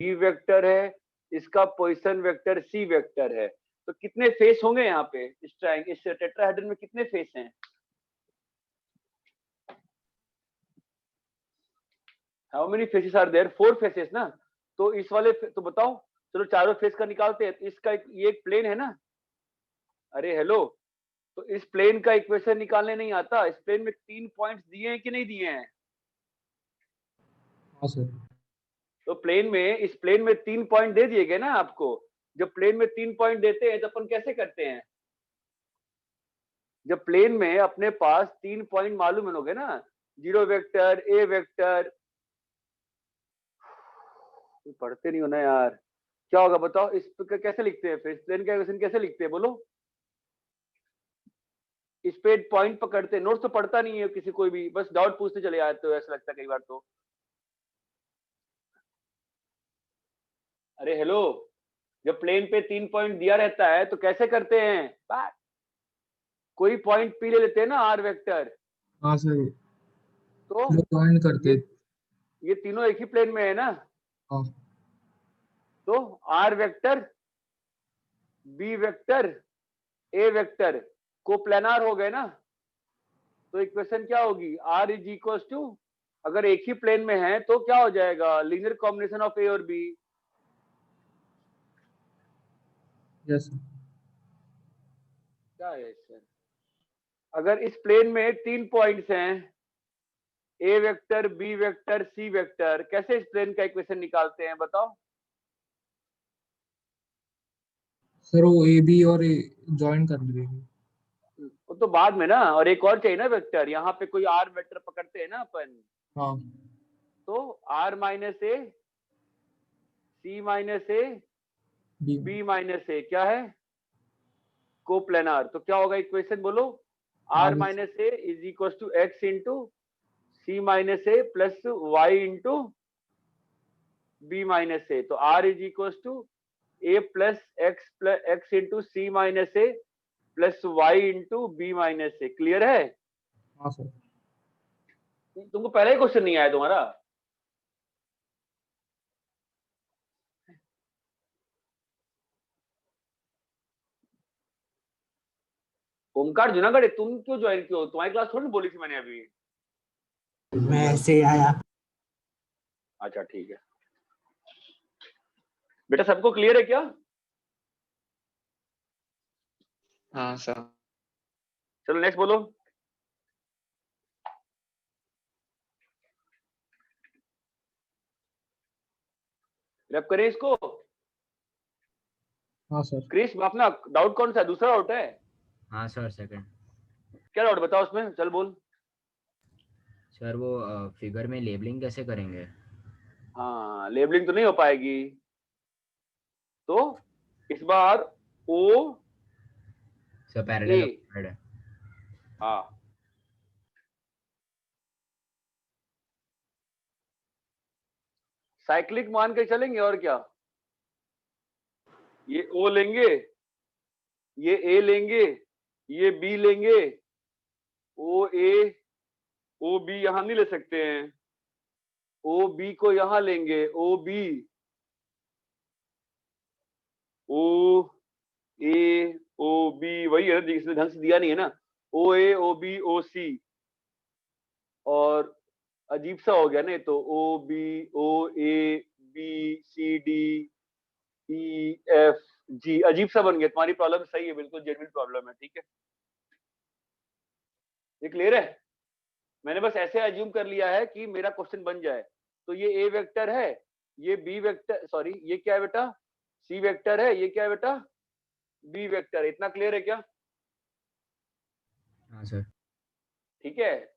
B vector है, इसका position vector C vector है, तो कितने फेस होंगे यहाँ पे इस ट्रायंगल, इस टेट्राहेड्रन में कितने फेस हैं? How many faces are there? 4 faces ना। तो इस वाले तो बताओ, चलो चारों फेस का निकालते हैं। इसका ये एक प्लेन है ना, अरे हेलो, तो इस प्लेन का इक्वेशन निकालने नहीं आता? इस प्लेन में 3 पॉइंट्स दिए हैं कि नहीं दिए हैं? हाँ सर। तो प्लेन में, इस प्लेन में 3 पॉइंट दे दिए गए ना आपको। जब प्लेन में 3 पॉइंट देते हैं तो अपन कैसे करते हैं? जब प्लेन में अपने पास 3 पॉइंट मालूम होंगे ना, 0 वेक्टर, ए वेक्टर, पढ़ते नहीं हो ना यार, क्या होगा बताओ? इस पे कैसे लिखते हैं फिर? प्लेन का इक्वेशन कैसे लिखते हैं बोलो? इस पे पॉइंट पकड़ते हैं। नोट्स तो पढ़ता नहीं है किसी कोई भी, बस डाउट पूछते चले जाते हो, ऐसा लगता है कई बार तो। अरे हेलो, जब प्लेन पे 3 पॉइंट दिया रहता है तो कैसे करते हैं? कोई पॉइंट पी ले लेते हैं ना, आर वेक्टर। हाँ सर, तो ज्वाइन करते। ये ये तीनों एक ही प्लेन में है ना, हाँ तो R vector, B vector, A vector को प्लेनार हो गए ना। तो इक्वेशन क्या होगी? आर इज इक्वल टू, अगर एक ही प्लेन में है तो क्या हो जाएगा? लीनियर कॉम्बिनेशन ऑफ ए और बी। यस क्या है सर? अगर इस प्लेन में 3 पॉइंट्स हैं, ए vector, B vector, C vector, कैसे इस प्लेन का इक्वेशन निकालते हैं बताओ? सर, वो ए बी और ज्वाइन कर देंगे। वो तो बाद में ना, और एक और चाहिए ना वेक्टर। यहाँ पे कोई आर वेक्टर पकड़ते हैं ना अपन, हाँ तो R minus A, C minus A, B. B minus A, क्या है? कोप्लेनार। तो क्या होगा इक्वेशन बोलो? R R minus A is equal to X into C minus A plus Y into B minus A. तो R is equal to A plus X into C minus A plus Y into B minus A. Clear है? हाँ sir. तुमको पहले ही question नहीं आया तुम्हारा? ओमकार जूनागढ़, तुम क्यों ज्वाइन किए हो? तुम्हारी क्लास थोड़ी बोली थी मैंने अभी। मैं ऐसे ही आया। अच्छा ठीक है बेटा, सबको क्लियर है क्या? हाँ सर। चलो नेक्स्ट बोलो। रैप करें इसको। हाँ सर। क्रिस, अपना डाउट कौन सा है? दूसरा डाउट है? हाँ सर, सेकंड। क्या डाउट बताओ उसमें, चल बोल। सर वो फिगर में लेबलिंग कैसे करेंगे? हाँ, लेबलिंग तो नहीं हो पाएगी, तो इस बार ओ सर ए, पैरेलल है। हाँ साइक्लिक मान के चलेंगे और क्या। ये ओ लेंगे, ये ए लेंगे, ये बी लेंगे, ओ ए, ओ बी यहां नहीं ले सकते हैं, ओ बी को यहां लेंगे, ओ बी, ओ ए, ओ बी, वही है जिसने ढंग से दिया नहीं है ना, ओ ए, ओ बी, ओ सी, और अजीब सा हो गया ना तो ओ बी, ओ ए, बी, सी, डी, ई, एफ, जी, अजीब सा बन गया। तुम्हारी प्रॉब्लम सही है, बिल्कुल जेन्युइन प्रॉब्लम है, ठीक है। ये क्लियर है? मैंने बस ऐसे अज्यूम कर लिया है कि मेरा क्वेश्चन बन जाए। तो ये ए वेक्टर है, ये बी वेक्टर, सॉरी ये क्या है बेटा? सी वेक्टर है, ये क्या है बेटा? B vector. इतना क्लियर है क्या? हाँ सर। ठीक है,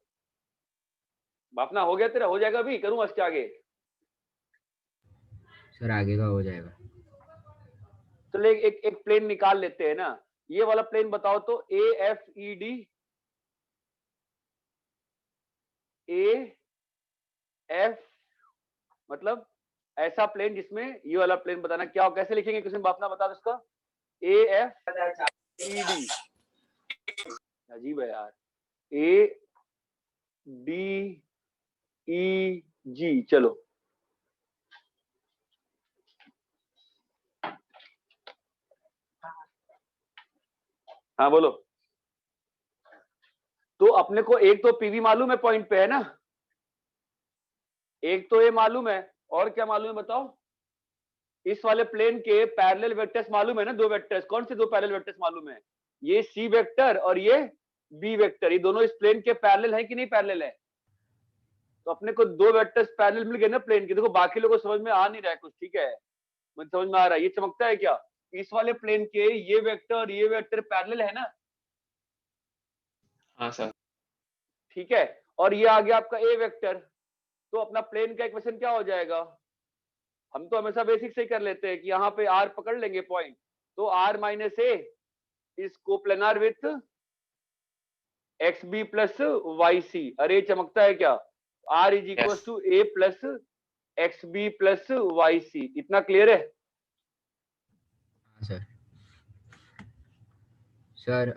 बापना हो गया तेरा? हो जाएगा अभी, करूं इसके आगे? सर आगे का हो जाएगा। चलो एक प्लेन निकाल लेते हैं ना। ये वाला प्लेन बताओ तो, A F E D, A F, मतलब ऐसा प्लेन जिसमें, ये वाला प्लेन बताना क्या हो, कैसे लिखेंगे क्वेश्चन बापना बता दो इसका। ए एफ ई डी, अजीब है यार, ए डी ई जी, चलो हाँ बोलो। तो अपने को एक तो पीवी मालूम है पॉइंट पे, है ना, एक तो ये मालूम है, और क्या मालूम है बताओ? इस वाले प्लेन के पैरेलल वेक्टर्स मालूम है ना, दो वेक्टर्स। कौन से दो पैरेलल वेक्टर्स मालूम है? ये सी वेक्टर और ये बी वेक्टर, ये दोनों इस प्लेन के पैरेलल है कि नहीं पैरेलल है? तो अपने को दो वेक्टर्स पैरेलल मिल गए ना प्लेन के। देखो बाकी लोगों को समझ में आ नहीं रहा है कुछ, ठीक है, मुझे समझ में आ रहा है। ये चमकता है क्या? इस वाले प्लेन के ये वेक्टर और ये वेक्टर पैरेलल है ना? हाँ सर। ठीक है, और ये आ गया आपका ए वेक्टर। तो अपना प्लेन का इक्वेशन क्या हो जाएगा? हम तो हमेशा बेसिक से ही कर लेते हैं कि यहाँ पे आर पकड़ लेंगे पॉइंट, तो R minus A is coplanar with X B plus Y C. अरे चमकता है क्या? R is equal to A plus X B plus Y C. इतना क्लियर है? सर सर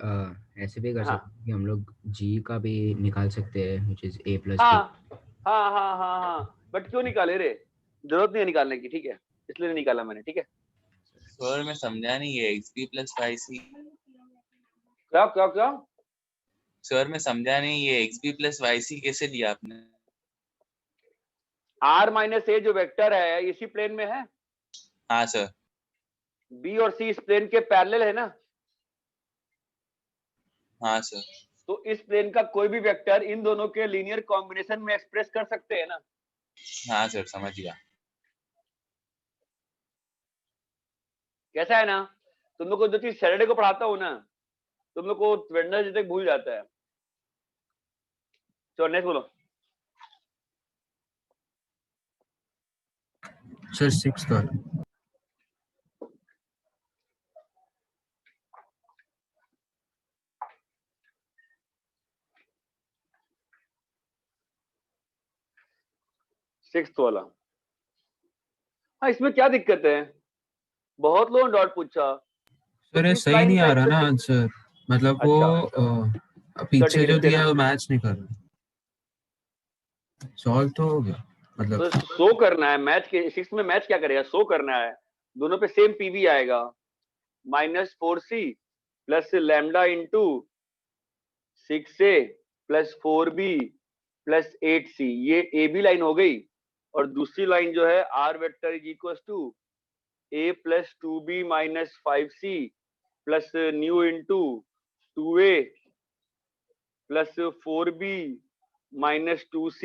ऐसे भी कर हाँ। सकते हैं कि हम लोग जी का भी निकाल सकते हैं, which is a plus हाँ b। हाँ हाँ हाँ हाँ, बट क्यों निकाले रे? जरूरत नहीं है निकालने की, ठीक है, इसलिए नहीं निकाला मैंने, ठीक है। सर मैं समझा नहीं, ये X B plus Y C. क्या क्या क्या? सर मैं समझा नहीं, ये X B plus Y C कैसे दिया आपने? आर माइनस ए जो वेक्टर है इसी प्लेन में है। हाँ सर। बी और सी इस प्लेन के पैरेलल है ना? हाँ सर। तो इस प्लेन का कोई भी वेक्टर इन दोनों के लीनियर कॉम्बिनेशन में एक्सप्रेस कर सकते हैं ना? हाँ सर समझ गया। कैसा है ना? तुम लोग को जो चीज सैटरडे को पढ़ाता हूँ ना, तुम लोग को वेडनेसडे तक भूल जाता है। चलो नेक्स्ट बोलो। सर 6th वाला। सिक्स्थ वाला। हाँ, इसमें क्या दिक्कत है? बहुत लोगों ने डॉट पूछा। सर ये इस सही लाइन नहीं का आ रहा ना इक्वेशन- आंसर, मतलब वो पीछे ठीक है, जो लिखते दिया ना। है वो मैच नहीं कर रहा। सॉल्व तो हो गया मतलब। तो शो करना है मैच के, सिक्स में मैच क्या करेगा? शो करना है, दोनों पे सेम पीवी आएगा। -4c plus lambda into 6a plus 4b plus 8c, ये ए बी लाइन हो गई। और दूसरी लाइन जो है R vector is equal to a plus 2b minus 5c plus new into 2a plus 4b minus 2c।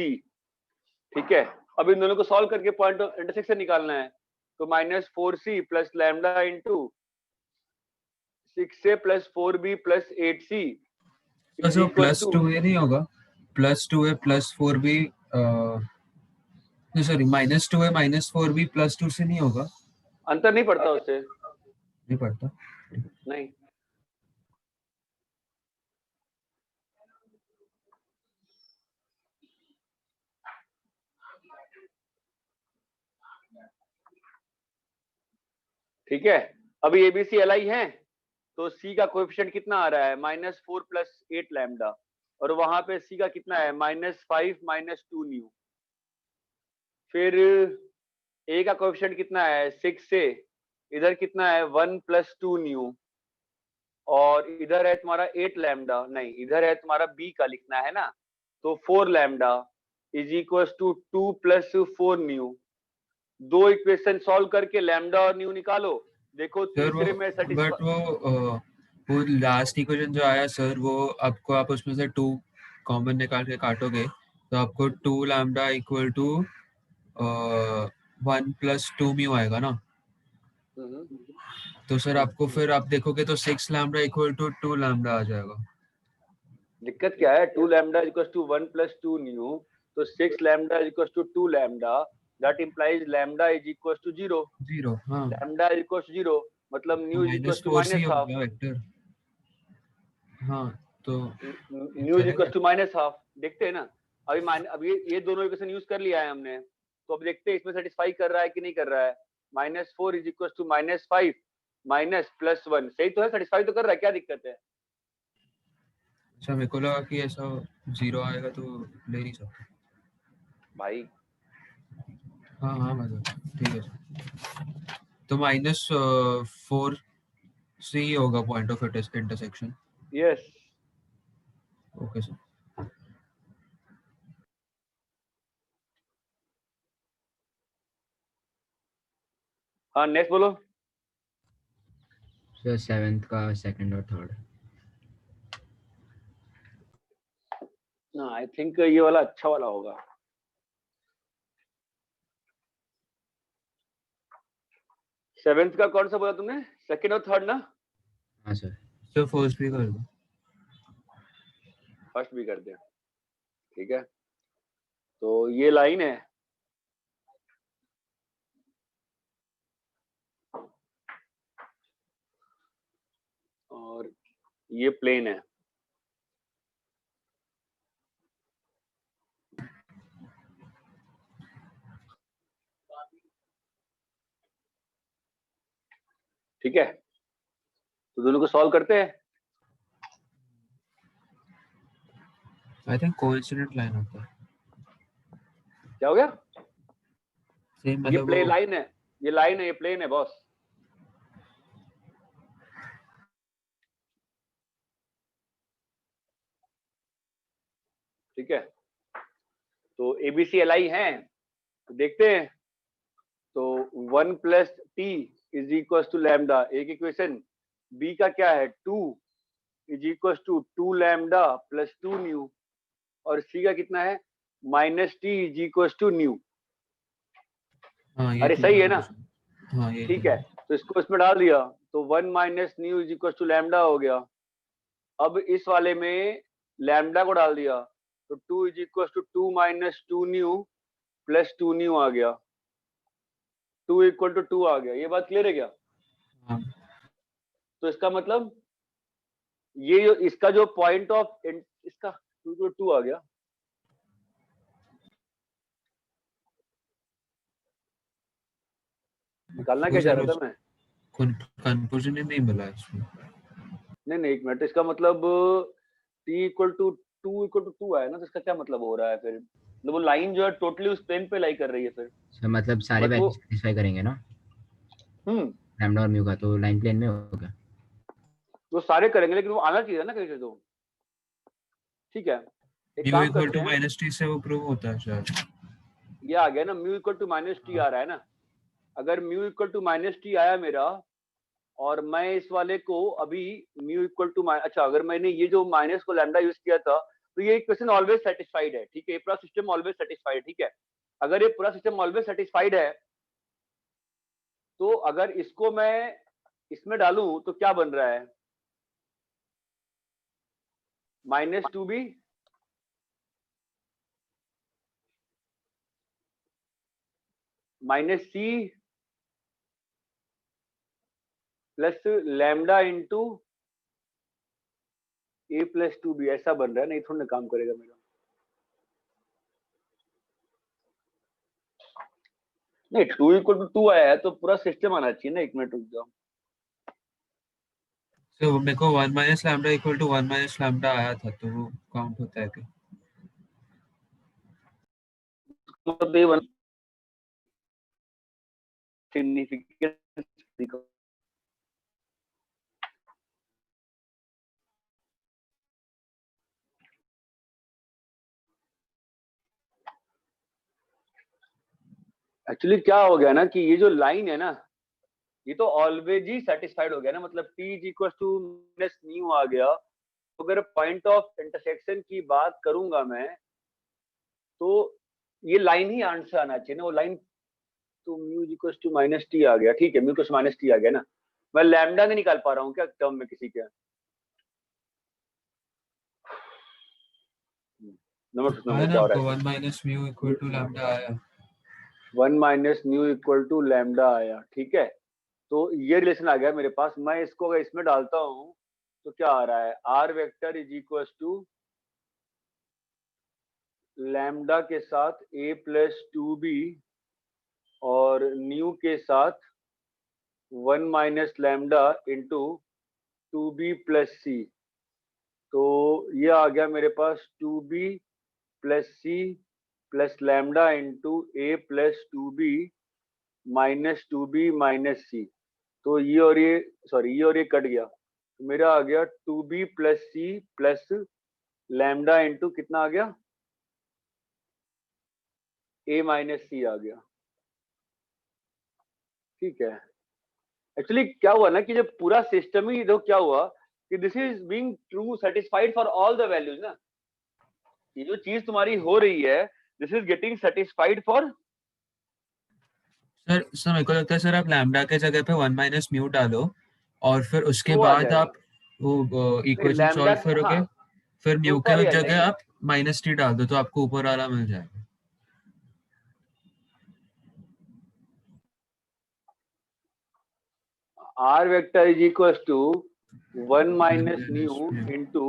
ठीक है, अब इन दोनों को सॉल्व करके पॉइंट ऑफ इंटरसेक्शन निकालना है। तो -4c plus lambda into 6a plus 4b plus 8c sir वो प्लस 2a नहीं होगा? प्लस 2a प्लस 4b नहीं सॉरी -2a -4b प्लस 2 से नहीं होगा? अंतर नहीं पड़ता उससे, नहीं पड़ता। नहीं। ठीक है, अभी एबीसी एलआई है, तो सी का कोएफिशिएंट कितना आ रहा है? -4 प्लस 8 लैम्डा, और वहां पे सी का कितना है? -5 -2 न्यू। फिर ए का कोएफिशिएंट कितना है? 6 से इधर कितना है? 1 प्लस 2 न्यू, और इधर है तुम्हारा 8 लैम्डा, नहीं इधर है तुम्हारा बी का लिखना है ना, तो 4 lambda is equal to 2 plus 4 nu. दो इक्वेशन सॉल्व करके लैम्डा और न्यू निकालो, देखो तीसरे में बट सेटिस्फाई। वो लास्ट इक्वेशन जो आया सर, वो आपको आप उसमें से 2 कॉमन निकाल के काटोगे तो आपको 2 lambda equal to 1 plus 2 mu आएगा ना। तो सर आपको फिर आप देखोगे तो 6 लैम्डा इक्वल टू 2 लैम्डा आ जाएगा। दिक्कत क्या है? 2 lambda equal to 1 plus 2 nu, तो 6 lambda equal to 2 lambda, that implies lambda is equal to 0। 0 हाँ, लैम्डा इज इक्वल टू 0 मतलब new is equal to -4c हो -हाफ। गया वेक्टर। हाँ तो nu is equal to -half. देखते हैं ना, अभी ये दोनों इक्वेशन यूज कर लिया है हमने, तो अब देखते हैं इसमें सेटिस्फाई कर रहा है कि नहीं कर रहा है। -4 is equal to -5 minus plus 1, सही तो है, सेटिस्फाई तो कर रहा है, क्या दिक्कत है? अच्छा मेरे को लगा कि ऐसा 0 आएगा तो ले नहीं सकते भाई। हाँ हाँ मतलब ठीक है तो -4c होगा point of intersection. Yes okay sir. हाँ नेक्स्ट बोलो। सर 7th का सेकंड और थर्ड। ना आई थिंक ये वाला अच्छा वाला होगा। सेवेंथ का कौन सा बोला तुमने? सेकंड और थर्ड ना? हाँ सर। सर फर्स्ट भी कर दो। फर्स्ट भी कर दे, ठीक है। तो ये लाइन है, और ये प्लेन है। ठीक है, तो दोनों को सॉल्व करते हैं। आई थिंक कोइंसिडेंट लाइन होता है। क्या हो गया? सेम ये मतलब प्ले वो लाइन है, ये लाइन है, ये प्लेन है बॉस। ठीक है, तो एबीसी एल आई है, तो देखते हैं। तो 1 plus T is equal to lambda, एक इक्वेशन। बी का क्या है? 2 is equal to 2 lambda plus 2 nu, और सी का कितना है? Minus T is equal to nu. हाँ ये अरे तो सही है ना? हाँ ये ठीक तो है, तो इसको इसमें डाल दिया, तो 1 minus nu is equal to lambda हो गया। अब इस वाले में लैम्डा को डाल दिया, तो 2 is equal to 2 minus 2 mu plus 2 mu आ गया, 2 इक्वल टू 2 आ गया। ये बात क्लियर है क्या? हाँ। तो इसका मतलब ये जो इसका जो पॉइंट ऑफ इसका 2 2 आ गया। निकालना क्या चाह रहा था मैं? कंक्लूजन नहीं मिला इसमें। नहीं एक मिनट, इसका मतलब t इक्वल टू 2 आया ना, तो इसका क्या मतलब हो रहा है फिर? मतलब वो लाइन जो है टोटली उस प्लेन पे लाई कर रही है फिर। सर मतलब सारे बट वो वैल्यू सेटिस्फाई करेंगे ना हम्म लैम्डा और म्यू का, तो लाइन प्लेन में होगा। वो सारे करेंगे, लेकिन वो आना चाहिए ना कहीं से तो। ठीक है, एक म्यू काम इक्वल करते टू हैं। माइनस टी से वो प्रूव होता है शायद। ये आ गया ना, mu equal to minus T आ रहा है ना। अगर mu equal to minus T आया मेरा, और मैं इस वाले को अभी म्यू इक्वल टू अच्छा, अगर मैंने ये जो माइनस को लैम्डा यूज किया था, तो ये इक्वेशन ऑलवेज सेटिस्फाइड है। ठीक है, ये पूरा सिस्टम ऑलवेज सेटिस्फाइड। ठीक है, अगर ये पूरा सिस्टम ऑलवेज सेटिस्फाइड है, तो अगर इसको मैं इसमें डालूं तो क्या बन रहा है? Minus 2b minus C plus lambda into A plus 2b, ऐसा बन रहा है। नहीं थोड़ा ना काम करेगा मेरा। नहीं 2 इक्वल टू 2 आया है तो पूरा सिस्टम आना चाहिए ना। एक मिनट रुक जाओ। तो मेरे को 1 minus lambda equal to 1 minus lambda आया था, तो वो काउंट होता है क्या? मतलब ये सिग्निफिकेंस एक्चुअली क्या हो गया ना, कि ये जो लाइन है ना, ये तो ऑलवेज ही सेटिस्फाइड हो गया ना। मतलब t is equal to minus mu आ गया। तो अगर पॉइंट ऑफ इंटरसेक्शन की बात करूंगा मैं, तो ये लाइन ही आंसर आना चाहिए ना। वो लाइन तो mu equal to minus T आ गया। ठीक है, म्यू इक्वल माइनस टी आ गया ना। मैं लैम्डा नहीं निकाल पा रहा हूँ क्या टर्म में किसी के? नंबर आया ना क्या हो रहा आपको है? 1 minus mu equal to lambda आया। 1 minus mu equal to lambda आया। ठीक है, तो ये रिलेशन आ गया मेरे पास। मैं इसको अगर इसमें डालता हूँ तो क्या आ रहा है? R vector is equal to lambda के साथ a प्लस 2b और न्यू के साथ 1 minus lambda into 2b plus C. तो ये आ गया मेरे पास 2b plus C plus lambda into a plus 2b minus 2b minus C. तो ये और ये, सॉरी, ये और ये कट गया। तो मेरा आ गया 2b plus C plus lambda into कितना आ गया, a माइनस सी आ गया। ठीक है, एक्चुअली क्या हुआ ना कि जब पूरा सिस्टम ही देखो क्या हुआ कि this is being true satisfied for all the values ना, ये जो चीज तुम्हारी हो रही है this is getting satisfied for. Sir मेरे को लगता है सर आप लैम्डा के जगह पे 1 माइनस म्यू डालो और फिर उसके वो आ बाद जाएगा, आप वो नहीं इक्वेशन लैम्डा, सॉल्व हाँ करोगे, फिर म्यू सॉरी के यार, नहीं जगह नहीं आप माइनस टी डाल दो तो आपको ऊपर वाला मिल जाएगा। r vector is equals to 1 minus nu into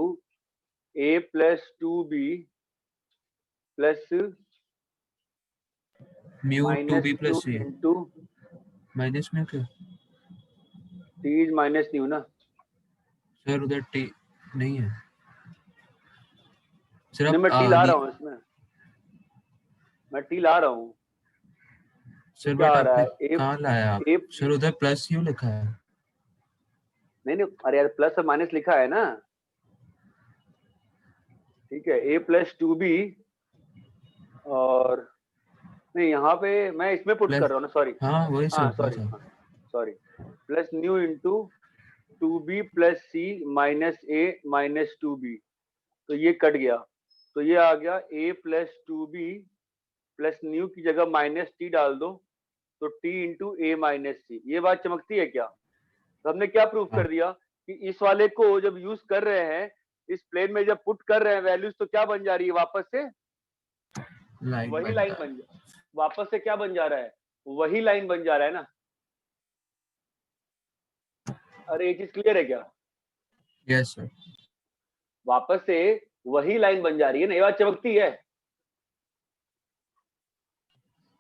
a plus 2b plus mu two minus B nu plus C into minus mu क्यों t is minus nu ना। सर? उधर टी नहीं है सर। नहीं आप मैं t ला रहा हूँ इसमें, मैं t ला रहा हूँ। तो सर क्या बट आ रहा आपने है a कहाँ लाया आप? a, सर उधर प्लस यू लिखा है। नहीं नहीं अरे यार प्लस और माइनस लिखा है ना। ठीक है, a प्लस 2b और नहीं यहाँ पे मैं इसमें पुट कर प्लस रहा हूँ ना, सॉरी, हाँ वही हाँ सर सॉरी, प्लस है। हाँ sorry, plus new into 2b plus C minus A minus 2b, तो ये कट गया, तो ये आ गया a plus 2b plus new की जगह माइनस टी डाल दो तो t इंटू ए माइनस सी। ये बात चमकती है क्या? तो हमने क्या प्रूव हाँ कर दिया कि इस वाले को जब यूज कर रहे हैं इस प्लेन में, जब पुट कर रहे हैं वैल्यूज, तो क्या बन जा रही है वापस से लाइन वही बन लाइन रहा बन जा, वापस से क्या बन जा रहा है, वही लाइन बन जा रहा है ना। अरे ये चीज क्लियर है क्या? है। Yes sir. वापस से वही लाइन बन जा रही है ना, ये बात चमकती है।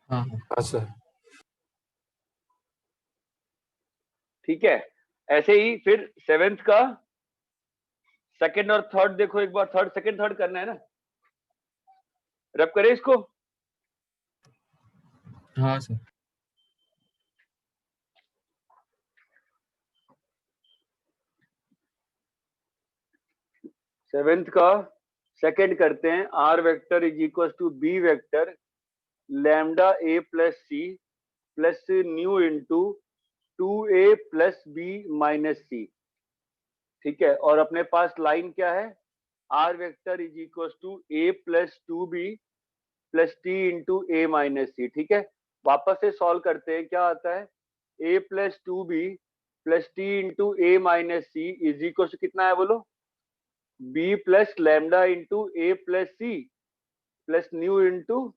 हाँ हाँ हाँ सर। ठीक है, ऐसे ही फिर सेवेंथ का सेकंड और थर्ड देखो एक बार, थर्ड सेकंड थर्ड करना है ना, रब करें इसको। हाँ सर। सेवेंथ का सेकंड करते हैं, R vector is equal to B vector lambda A plus C plus new into 2a plus B minus C. ठीक है, और अपने पास लाइन क्या है, R vector is equal to A plus 2b plus T into A minus C. ठीक है, वापस से सॉल्व करते हैं, क्या आता है, a plus 2b plus T into A minus C is equal to कितना है बोलो, b plus lambda into A plus C plus new into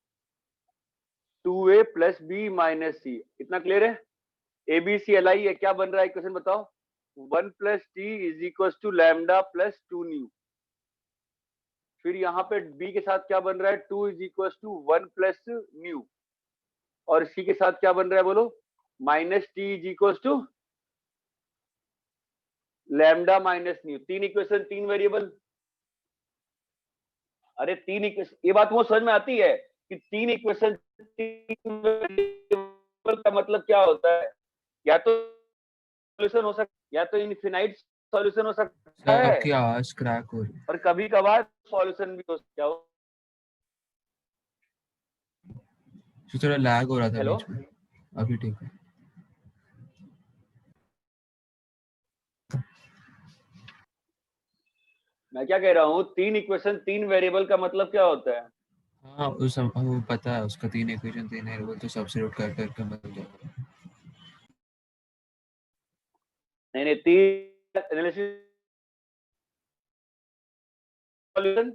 2a plus B minus C. इतना क्लियर है? ABCLI है, क्या बन रहा है क्वेश्चन बताओ, 1 plus T is equal to lambda plus 2 nu. फिर यहाँ पे b के साथ क्या बन रहा है, 2 is equal to 1 plus nu, और c के साथ क्या बन रहा है बोलो, minus T is equal to lambda minus nu. तीन इक्वेशन तीन वेरिएबल। अरे तीन इक्वेशन, ये बात वो समझ में आती है कि तीन इक्वेशन तीन वेरिएबल का मतलब क्या होता है, या तो सॉल्यूशन हो सकता, या तो इनफिनाइट सॉल्यूशन हो सकता सर है, आपकी आवाज क्रैक हो रही है। और कभी कभार सॉल्यूशन भी हो सकता है। तो थोड़ा लैग हो रहा था हेलो, बीच में, अभी ठीक है। मैं क्या कह रहा हूँ, तीन इक्वेशन तीन वेरिएबल का मतलब क्या होता है, हाँ वो पता है उसका, तीन इक्वेशन तीन है, वो तो सब्स्टिट्यूट कर करके मिल जाएगा। नहीं नहीं, तीन एनालिसिस सॉल्यूशन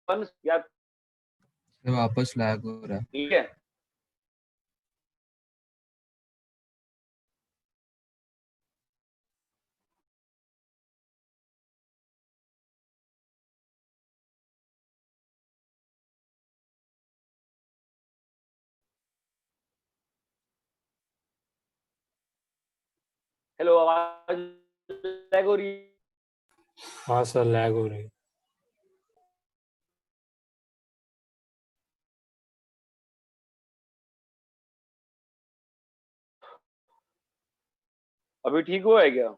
वन या, सर वापस लैग हो रहा है। ठीक है, हेलो आवाज लैग हो रही है? हाँ सर, लैग हो रही है। अभी ठीक हुआ है क्या?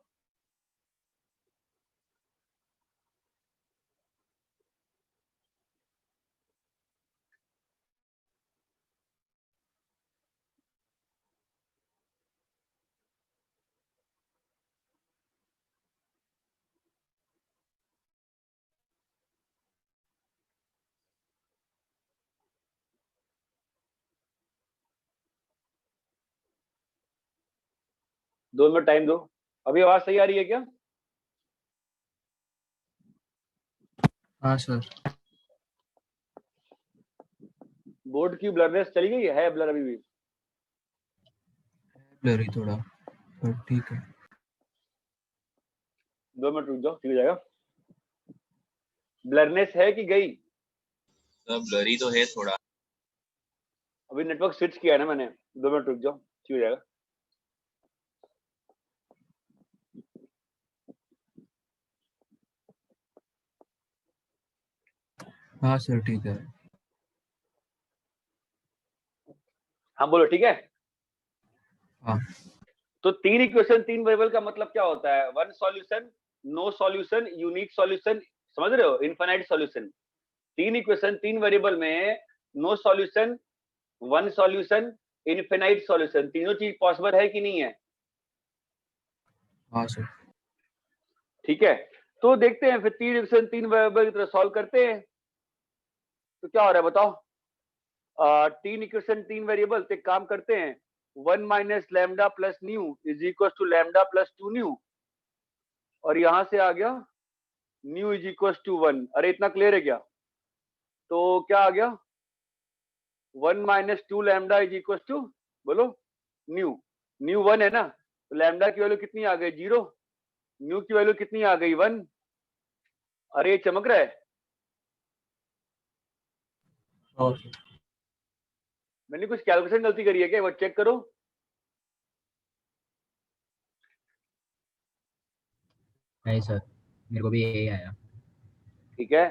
2 मिनट टाइम दो। अभी आवाज सही आ रही है क्या? हाँ सर। बोर्ड की ब्लरनेस चली गई है ब्लर अभी भी? ब्लरी थोड़ा, पर ठीक है। 2 मिनट रुक जाओ, ठीक हो जाएगा। ब्लरनेस है कि गई? तो ब्लरी तो है थोड़ा। अभी नेटवर्क स्विच किया है ना मैंने। 2 मिनट रुक जाओ, ठीक हो जाएगा। हाँ सर ठीक है। हाँ बोलो, ठीक है। हाँ तो 3 इक्वेशन 3 वेरिएबल का मतलब क्या होता है? 1 solution, no solution, unique solution, समझ रहे हो? Infinite solution. 3 इक्वेशन 3 वेरिएबल में no solution, 1 solution, infinite solution, तीनों चीज पॉसिबल है कि नहीं है? हाँ सर। ठीक है, तो देखते हैं फिर 3 इक्वेशन 3 वेरिएबल की तरह सॉल्व करते हैं। तो क्या हो रहा है बताओ? 3 इक्वेशन 3 वेरिएबल से काम करते हैं। 1 minus lambda plus nu is equal to lambda plus 2 nu, और यहां से आ गया न्यू इज इक्वल टू 1। अरे इतना क्लियर है क्या? तो क्या आ गया? 1 minus 2 lambda is equal to, बोलो, न्यू। न्यू 1 है ना, तो लैम्डा की वैल्यू कितनी आ गई? 0। न्यू की वैल्यू कितनी आ गई? 1। अरे ये चमक रहा है। और सर मैंने कुछ कैलकुलेशन गलती करी है क्या? वो चेक करो। नहीं सर, मेरे को भी यही आया। ठीक है,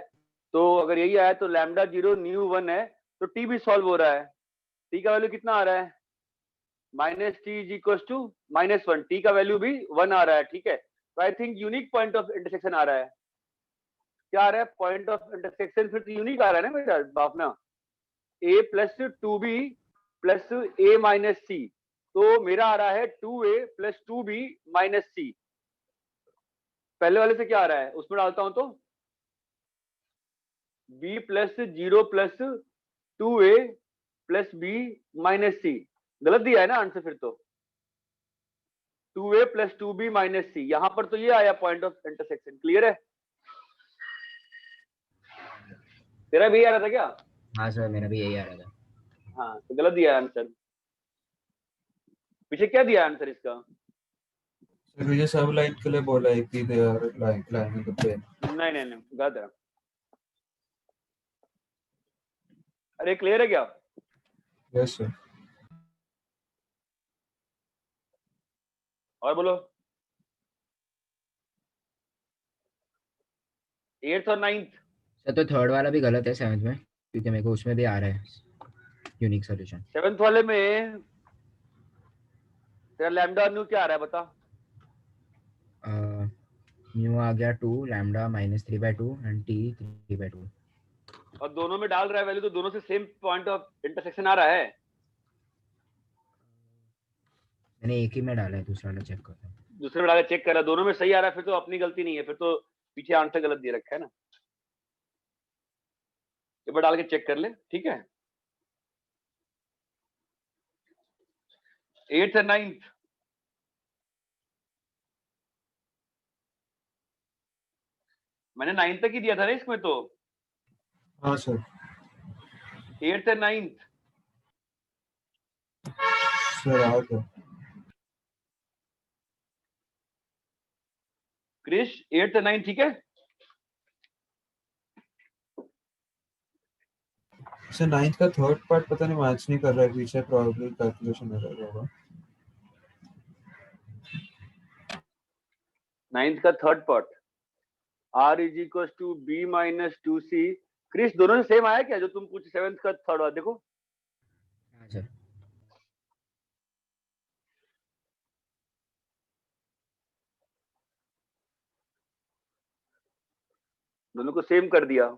तो अगर यही आया तो लैम्डा 0 न्यू 1 है, तो टी भी सॉल्व हो रहा है। टी का वैल्यू कितना आ रहा है? Minus T is equal to -1। T का वैल्यू भी 1 आ रहा है। ठीक है, तो I think unique point of intersection आ रहा है। क्या आ रहा है? पॉइंट ऑफ इंटरसेक्शन फिर यूनिक आ रहा है ना मेरा बापना। a plus 2b plus a minus C, तो मेरा आ रहा है 2a प्लस 2b माइनस सी। पहले वाले से क्या आ रहा है उसमें डालता हूं तो b plus 0 plus 2a plus b minus C. गलत दिया है ना आंसर फिर तो। 2a प्लस 2b माइनस सी, यहां पर तो ये आया पॉइंट ऑफ इंटरसेक्शन। क्लियर है? तेरा भी आ रहा था क्या? हाँ सर, मेरा भी यही आ रहा था। हाँ, तो गलत दिया आंसर। पीछे क्या दिया आंसर इसका? सर ये सब लाइन के लिए बोला है कि they are like line the plane. नहीं नहीं नहीं, गलत है। अरे क्लियर है क्या? Yes sir. और बोलो। 8th और 9th? सर तो थर्ड वाला भी गलत है 7th में, क्योंकि मेरे को उसमें भी आ रहा है यूनिक सॉल्यूशन। 7th वाले में तेरा लैम्डा न्यू क्या आ रहा है बता? न्यू आ गया 2 लैम्डा -3/2 एंड टी 3/2। और दोनों में डाल रहा है वैल्यू, तो दोनों से सेम पॉइंट ऑफ इंटरसेक्शन आ रहा है। मैंने एक ही में डाला है, दूसरा वाला चेक करता हूँ। दूसरे में डाल के चेक कर रहा है, दोनों में सही आ रहा है, फिर तो अपनी गलती नहीं है, फिर तो पीछे आंसर गलत दे रखा है ना। एक बार डाल के चेक कर ले, ठीक है। 8th और 9th? मैंने 9th तक ही दिया था ना इसमें तो। हाँ सर। 8th और 9th? सर आ गया। क्रिश 8th और 9th ठीक है? सर 9th का थर्ड पार्ट पता नहीं मैच नहीं कर रहा है, पीछे प्रोबेबली कैलकुलेशन एरर होगा। 9th का third part r is equal to b minus 2c। क्रिश दोनों से सेम आया क्या जो तुम पूछ? 7th का थर्ड वाला देखो। हाँ सर। दोनों को सेम कर दिया,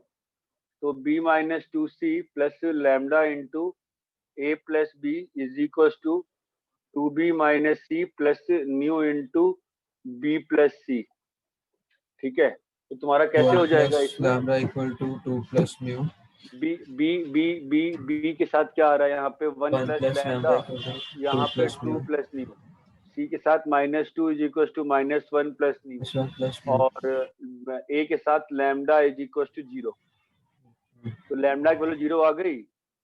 तो b minus 2c plus lambda into a plus B is equal to 2b minus C plus new into b plus C. ठीक है, तो तुम्हारा कैसे हो जाएगा इसमें? Lambda equal to 2 plus mu. b b b b b के साथ क्या आ रहा है यहाँ पे? 1 1 प्लस प्लस लैम्डा, लैम्डा यहाँ 2 पे plus 2 mu. Plus nu. c के साथ -2 is equal to -1 plus nu, plus और ए के साथ लैम्डा इज इक्वल टू 0। तो लैम्डा की वैल्यू 0 आ गई,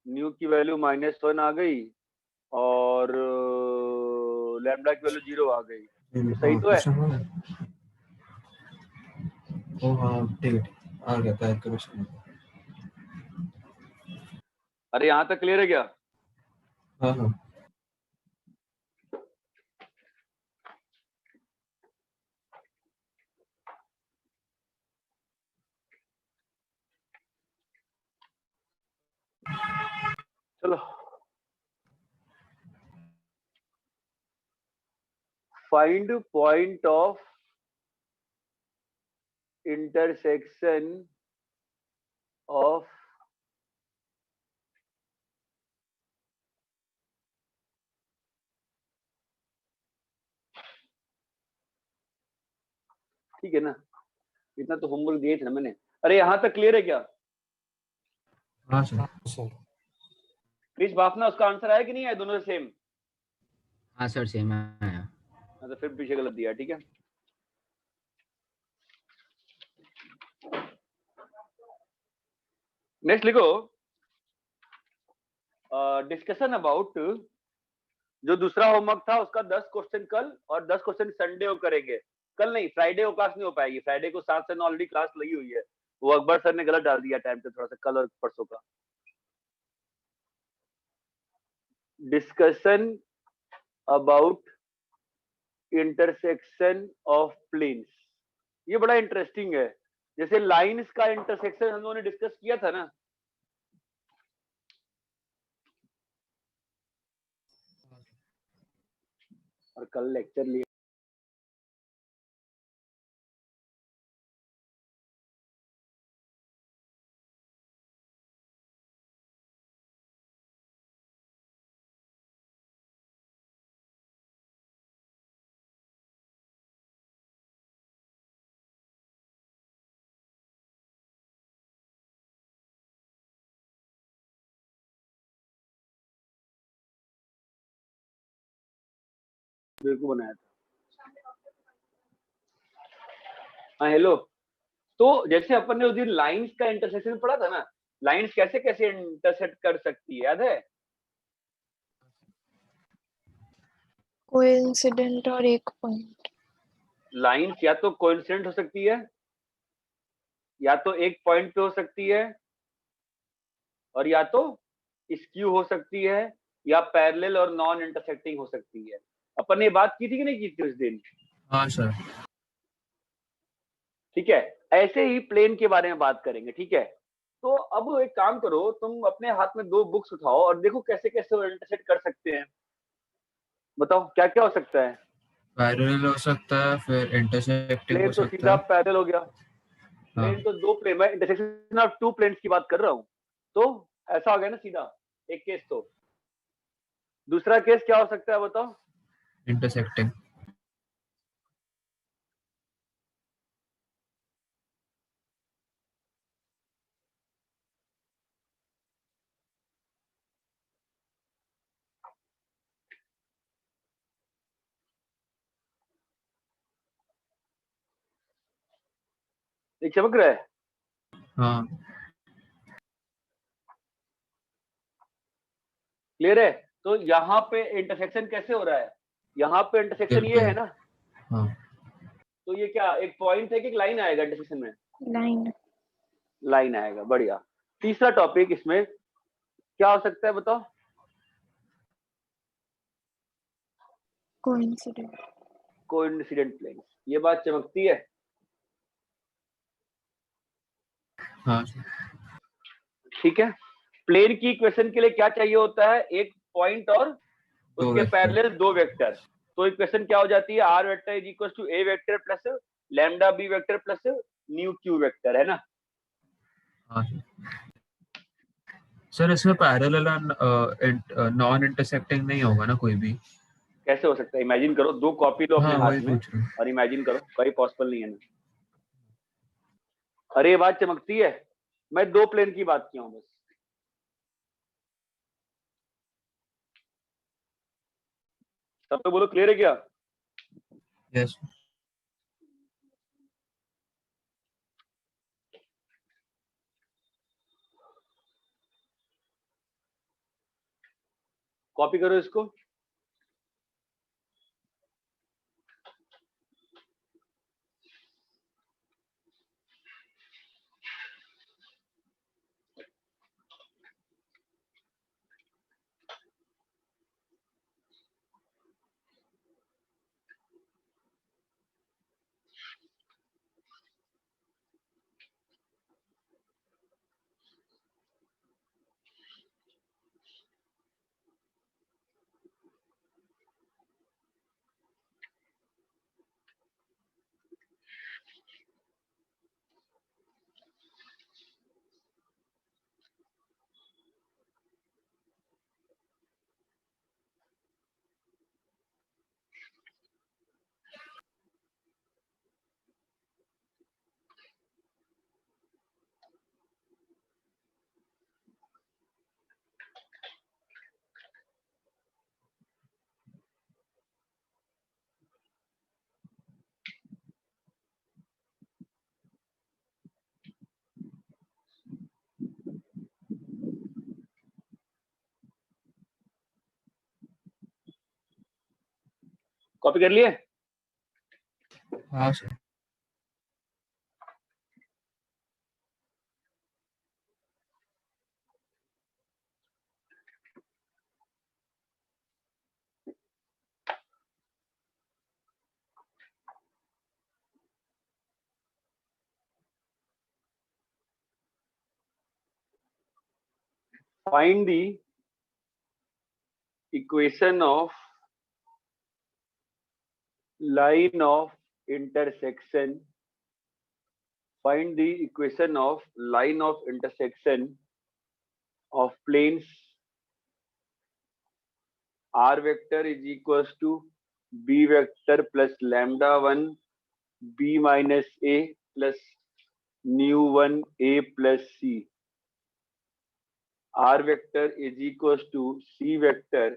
न्यू की वैल्यू -1 आ गई, और लैम्डा की वैल्यू 0 आ गई। तो सही तो है? ओ हाँ ठीक है, आ गया था क्वेश्चन। अरे यहाँ तक क्लियर है क्या? हाँ हाँ चलो, find point of intersection of ठीक है ना, इतना तो होमवर्क दिए थे ना मैंने। अरे यहाँ तक क्लियर है क्या? हाँ सर। सर क्रिश बाफना, उसका आंसर आया कि नहीं है? दोनों सेम? हाँ सर सेम आया। तो फिर पीछे गलत दिया, ठीक है। नेक्स्ट लिखो, डिस्कशन अबाउट, जो दूसरा होमवर्क था उसका 10 क्वेश्चन कल और 10 क्वेश्चन संडे को करेंगे। कल नहीं, फ्राइडे को क्लास नहीं हो पाएगी। फ्राइडे को 7 से 9 ऑलरेडी क्लास लगी हुई है, वो अकबर सर ने गलत डाल दिया टाइम पे थोड़ा सा, कल और परसों का। Discussion about intersection of planes, ये बड़ा इंटरेस्टिंग है। जैसे लाइंस का इंटरसेक्शन हम लोगों ने डिस्कस किया था ना, और कल लेक्चर लिया। बिल्कुल बनाया था। हाँ हेलो, तो जैसे अपन ने उस दिन लाइंस का इंटरसेक्शन पढ़ा था ना, लाइंस कैसे कैसे इंटरसेक्ट कर सकती है, याद है? कोइंसिडेंट और एक पॉइंट। लाइंस या तो कोइंसिडेंट हो सकती है, या तो एक पॉइंट पे हो सकती है, और या तो स्क्यू हो सकती है, या पैरेलल और नॉन इंटरसेक्टिंग हो सकती है। अपन ने बात की थी कि नहीं की थी उस दिन? हाँ सर। ठीक है, ऐसे ही प्लेन के बारे में बात करेंगे, ठीक है। तो अब एक काम करो, तुम अपने हाथ में 2 बुक्स उठाओ और देखो कैसे कैसे वो इंटरसेक्ट कर सकते हैं। बताओ क्या क्या हो सकता है? पैरेलल हो सकता है, फिर इंटरसेक्टिंग हो प्लेन तो सकता सीधा है। पैरेलल हो गया। हाँ प्लेन तो 2 प्लेन, मैं इंटरसेक्शन ऑफ 2 प्लेन्स की बात कर रहा हूँ। तो ऐसा हो गया ना सीधा एक केस। तो दूसरा केस क्या हो सकता है बताओ? इंटरसेक्टिंग। एक चमक रहा है। हाँ क्लियर है? तो यहाँ पे इंटरसेक्शन कैसे हो रहा है? यहाँ पे इंटरसेक्शन ये है ना, हाँ तो ये क्या एक पॉइंट है कि एक लाइन आएगा इंटरसेक्शन में? लाइन। लाइन आएगा, बढ़िया। तीसरा टॉपिक इसमें क्या हो सकता है बताओ? कोइंसिडेंट। कोइंसिडेंट प्लेन्स, ये बात चमकती है। हाँ ठीक है, प्लेन की इक्वेशन के लिए क्या चाहिए होता है? एक पॉइंट और उसके वेक्टर। Parallel 2 vector. तो इक्वेशन क्या हो जाती है? R vector is equal to A vector plus lambda B vector plus nu Q vector, है ना? हाँ सर, इसमें पैरेलल और नॉन इंटरसेक्टिंग नहीं होगा ना कोई भी? कैसे हो सकता है? इमेजिन करो, 2 कॉपी लो अपने हाँ हाथ वही में पूछ रहा हूँ। और इमेजिन करो, कहीं पॉसिबल नहीं है ना। अरे ये बात चमकती है, मैं 2 प्लेन की बात किया हूं बस। सब तो बोलो क्लियर है क्या? यस कॉपी करो इसको। कॉपी कर लिए? हाँ sir. Find the equation of line of intersection. Find the equation of line of intersection of planes r vector is equals to b vector plus lambda 1 b minus a plus nu 1 a plus c. R vector is equals to c vector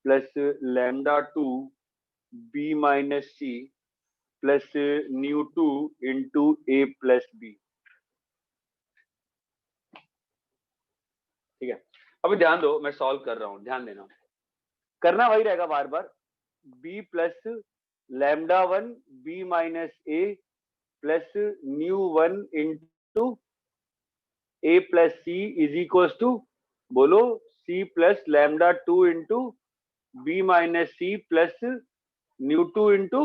plus lambda 2 b minus c plus nu 2 into a plus b. ठीक है, अभी ध्यान दो, मैं solve कर रहा हूं, ध्यान देना। करना वही रहेगा बार बार, b plus lambda 1 b minus a plus nu 1 into a plus c is equal to, बोलो, c plus lambda 2 into b minus c plus nu 2 into.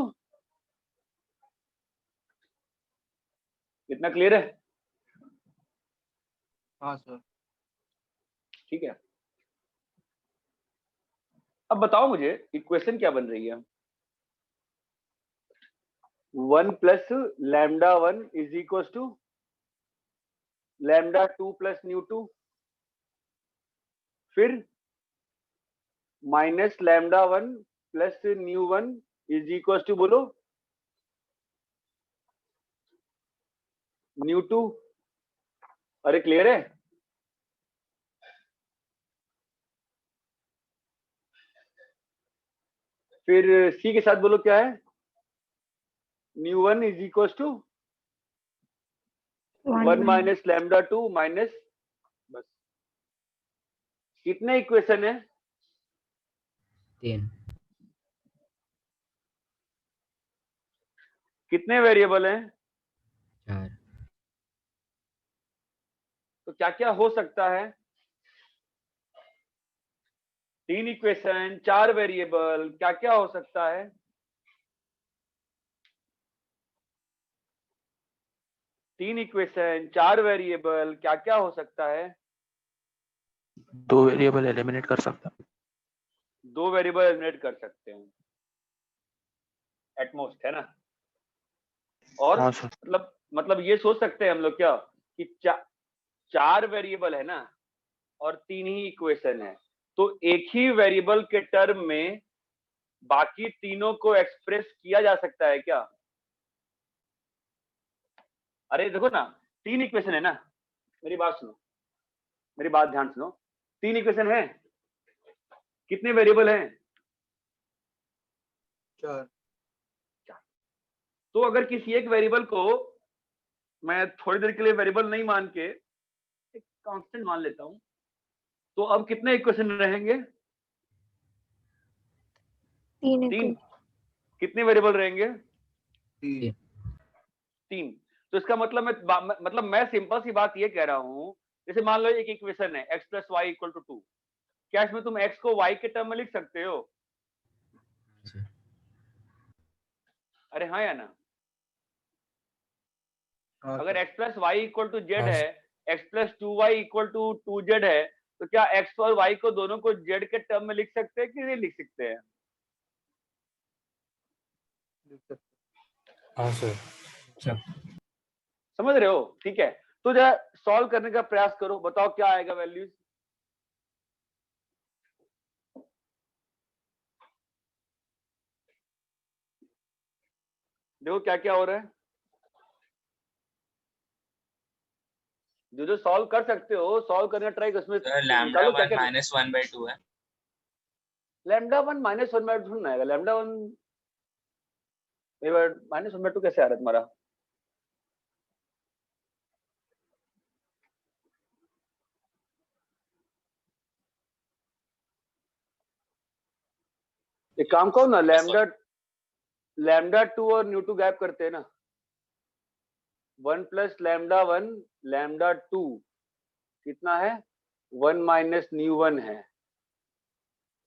इतना क्लियर है? हाँ सर। ठीक है, अब बताओ मुझे इक्वेशन क्या बन रही है। 1 plus lambda 1 is equal to lambda 2 plus nu 2, फिर minus lambda 1 plus nu 1 is equal to, बोलो, न्यू 2। अरे क्लियर है? फिर सी के साथ बोलो क्या है, nu 1 is equal to 1 minus lambda 2 minus, बस। कितने इक्वेशन है? 3। कितने वेरिएबल हैं? 4। तो क्या क्या हो सकता है? 3 इक्वेशन, 4 वेरिएबल, क्या क्या हो सकता है? तीन इक्वेशन, 4 वेरिएबल, क्या क्या हो सकता है? 2 वेरिएबल एलिमिनेट कर सकता है। 2 वेरिएबल एलिमिनेट कर सकते हैं एटमोस्ट, है ना? और हाँ सर। मतलब ये सोच सकते हैं हम लोग क्या कि 4 वेरिएबल है ना और 3 ही इक्वेशन है, तो एक ही वेरिएबल के टर्म में बाकी तीनों को एक्सप्रेस किया जा सकता है क्या? अरे देखो ना, 3 इक्वेशन है ना, मेरी बात सुनो, मेरी बात ध्यान सुनो, 3 इक्वेशन है, कितने वेरिएबल हैं? 4। तो अगर किसी एक वेरिएबल को मैं थोड़ी देर के लिए वेरिएबल नहीं मान के एक कांस्टेंट मान लेता हूं, तो अब कितने इक्वेशन रहेंगे? 3 तीन। कितने वेरिएबल रहेंगे? 3। तो इसका मतलब मैं सिंपल सी बात ये कह रहा हूं, जैसे मान लो एक इक्वेशन है x + y = 2, क्या इसमें तुम x को y के टर्म में लिख सकते हो? अरे हाँ या ना? अगर x + y = z है, x + 2y = 2z है, तो क्या x और y को दोनों को z के टर्म में लिख सकते हैं कि नहीं लिख सकते हैं? हाँ सर। समझ रहे हो? ठीक है, तो जरा सॉल्व करने का प्रयास करो, बताओ क्या आएगा वैल्यूज। देखो क्या क्या हो रहा है। जो जो सॉल्व कर सकते हो सॉल्व करने का ट्राई, उसमें लैम्डा निकालो क्या 1 क्या। माइनस 1/2 है। लैम्डा 1 माइनस 1/2 आएगा। लैम्डा 1 माइनस 1/2 कैसे आ रहा है तुम्हारा? एक काम करो ना, लैम्डा 2 और न्यू 2 गैप करते हैं ना। 1 + लैम्डा 1 लैम्डा 2 कितना है? 1 माइनस न्यू 1 है,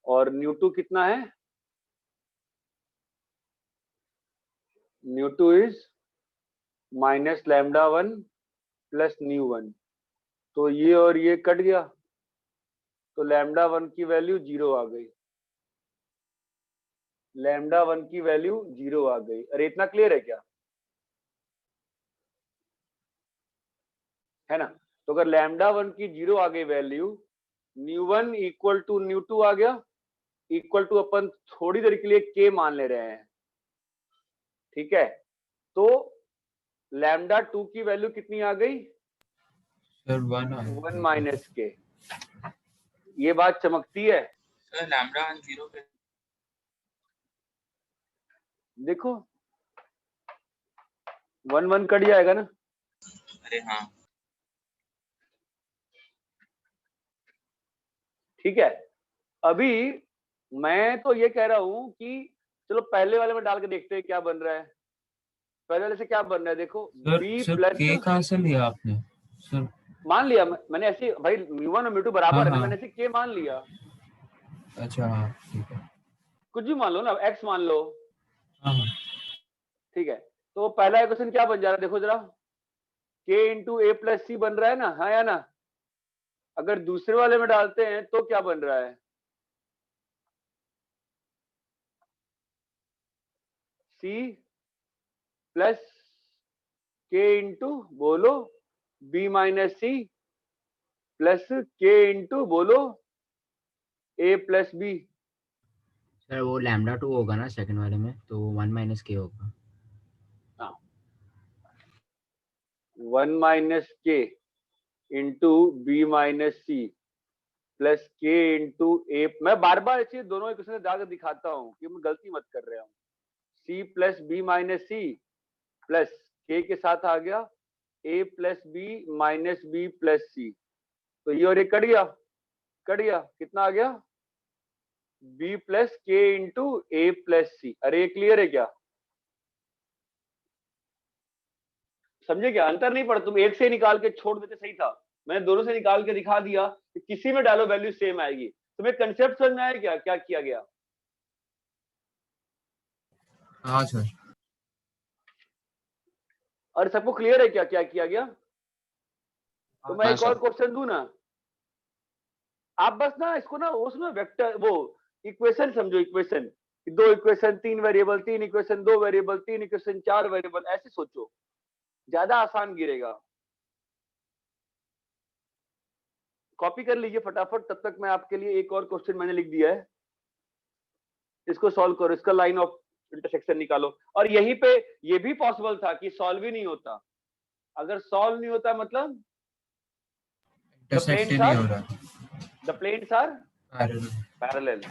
और न्यू 2 कितना है? New 2 is minus lambda 1 plus nu 1। तो ये और ये कट गया, तो लैम्डा 1 की वैल्यू 0 आ गई। लैम्डा 1 की वैल्यू 0 आ गई। अरे इतना क्लियर है क्या? है ना? तो अगर लैम्डा 1 की 0 आ गई value, nu 1 equal to nu 2 आ गया, इक्वल टू अपन थोड़ी देर के लिए के मान ले रहे हैं, ठीक है? तो लैम्डा 2 की वैल्यू कितनी आ गई? सर 1 माइनस के। ये बात चमकती है। सर लैम्डा 1 0 पे। देखो 1 1 कट जाएगा ना। अरे हाँ, ठीक है, अभी मैं तो ये कह रहा हूं कि चलो पहले वाले में डाल के देखते हैं क्या बन रहा है। पहले वाले से क्या बन रहा है देखो, b सर प्लस, के कहाँ से लिया आपने सर? मान लिया मैंने ऐसे, भाई म्यू1 और म्यू2 बराबर है ना, हाँ। मैंने ऐसे के मान लिया। अच्छा हाँ ठीक है। कुछ भी मान लो ना, x मान लो, हाँ ठीक है। तो पहला इक्वेशन क्या बन जा रहा है देखो जरा, k इंटू ए प्लस सी बन रहा है ना, हाँ या ना? अगर दूसरे वाले में डालते हैं तो क्या बन रहा है? c प्लस k इंटू बोलो b minus C plus k into बोलो a प्लस बी। सर वो लैम्डा 2 होगा ना सेकंड वाले में, तो 1 माइनस के होगा। 1 minus K into B minus C plus K into A. मैं बार बार ऐसे दोनों इक्वेशन जाकर दिखाता हूँ कि मैं गलती मत कर रहा हूँ। C plus B minus C plus के साथ आ गया A plus B minus B plus C. तो ये और ये कट गया, कितना आ गया? B plus K into A plus C. अरे ये क्लियर है क्या? समझे क्या? अंतर नहीं पड़ा, तुम एक से निकाल के छोड़ देते सही था। मैंने दोनों से निकाल के दिखा दिया कि किसी में डालो वैल्यू सेम आएगी। तुम्हें कंसेप्ट समझ में आया क्या क्या किया गया? हाँ सर। और सबको क्लियर है क्या क्या किया गया? तो मैं हाँ, एक और सर। क्वेश्चन दूं ना, आप बस ना इसको ना उसमें वेक्टर वो इक्वेशन समझो। Equation 2 equation 3 variable, 3 equation 2 variable, 3 equation 4 variable, ऐसे सोचो, ज्यादा आसान गिरेगा। कॉपी कर लीजिए फटाफट, तब तक मैं आपके लिए एक और क्वेश्चन मैंने लिख दिया है, इसको सॉल्व करो, इसका लाइन ऑफ इंटरसेक्शन निकालो। और यहीं पे ये भी पॉसिबल था कि सॉल्व ही नहीं होता। अगर सॉल्व नहीं होता मतलब इंटरसेक्ट नहीं हो रहा। the planes are parallel. parallel।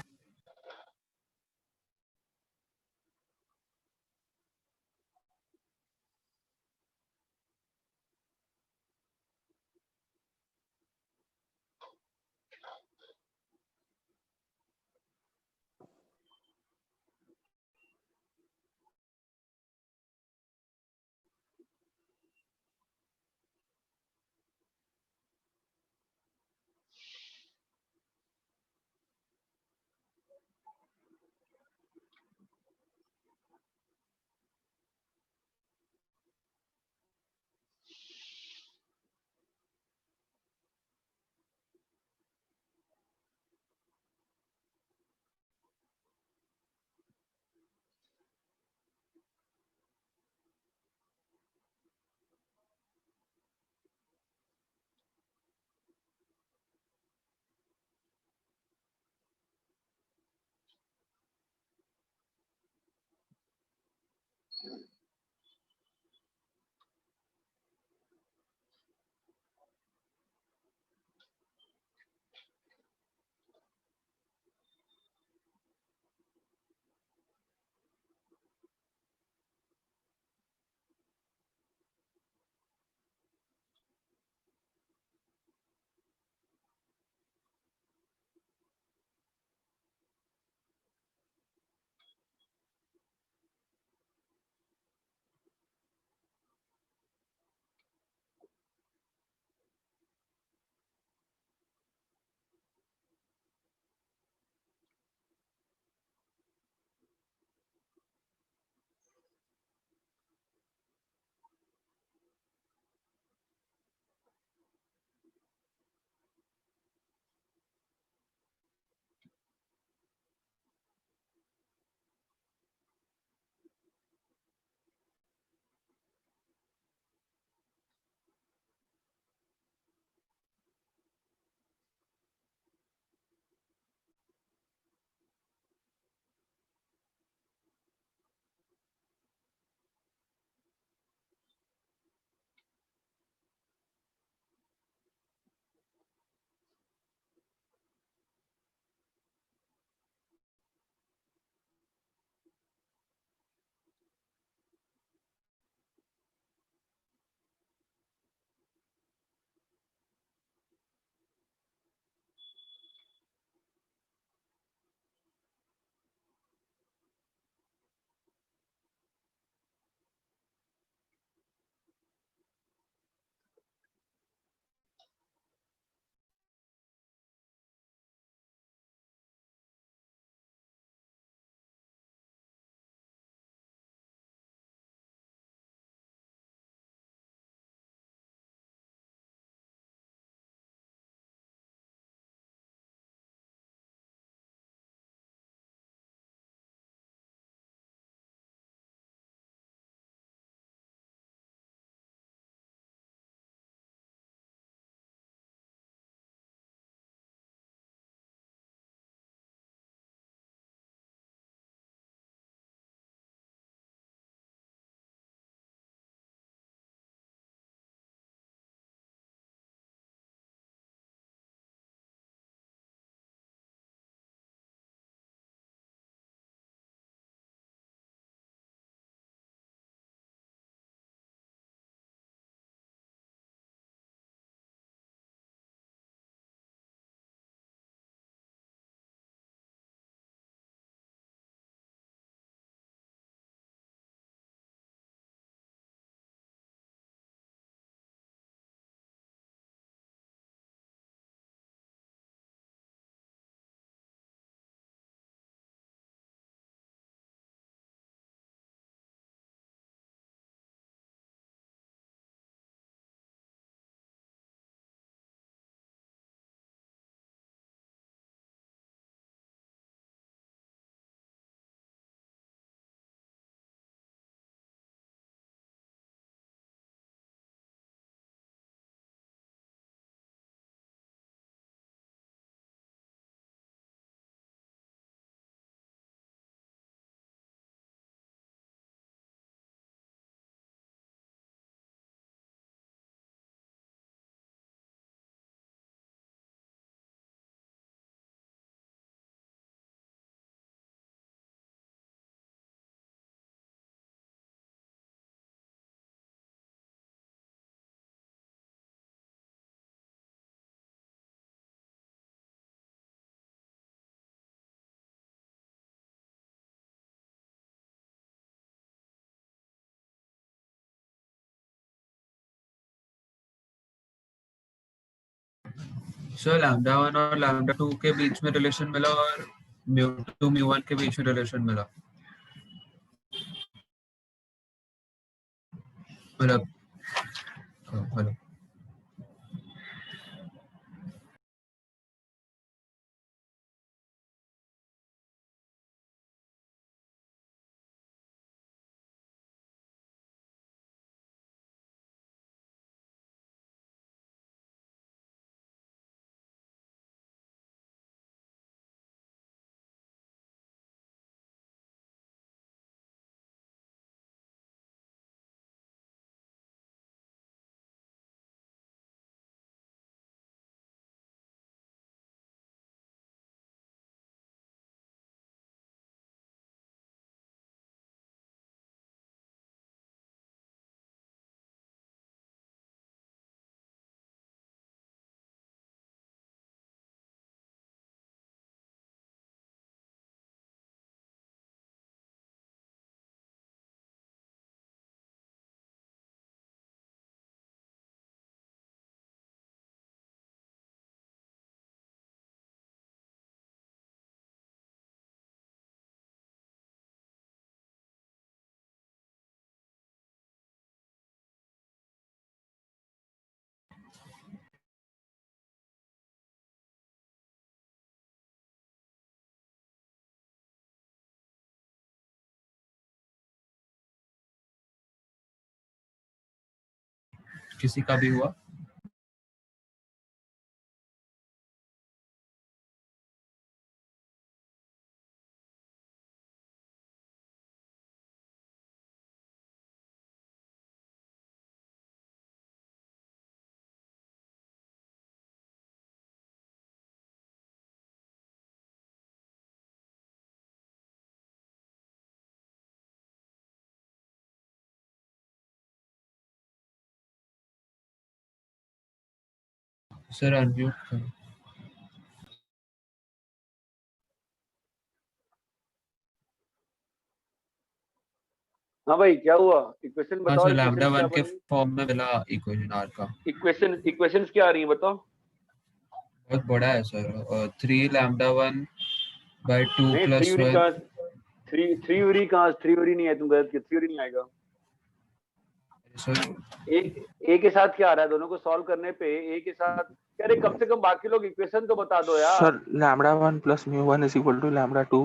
Sir lambda 1 और लैम्डा 2 के बीच में रिलेशन मिला और म्यू 2 म्यू 1 के बीच में रिलेशन मिला, मतलब हेलो। किसी का भी हुआ? सर अनम्यूट करो। हाँ भाई क्या हुआ, इक्वेशन हाँ बताओ, सर लैम्डा इक्वेशन क्या 1 के बनी, फॉर्म में मिला इक्वेशन आर का। इक्वेशंस क्या आ रही है बताओ। बहुत बड़ा है सर, 3 लैम्डा 1 बाय 2 नहीं थ्री प्लस यूरी 1। कहाँ, थ्री यूरी कहाँ, थ्री यूरी नहीं है, तुम गलत किए, थ्री यूरी नहीं आएगा। सर ए के साथ क्या आ रहा है, दोनों को सॉल्व करने पे ए के साथ, अरे कम से कम बाकी लोग इक्वेशन तो बता दो यार। Sir lambda 1 plus mu 1 is equal to lambda 2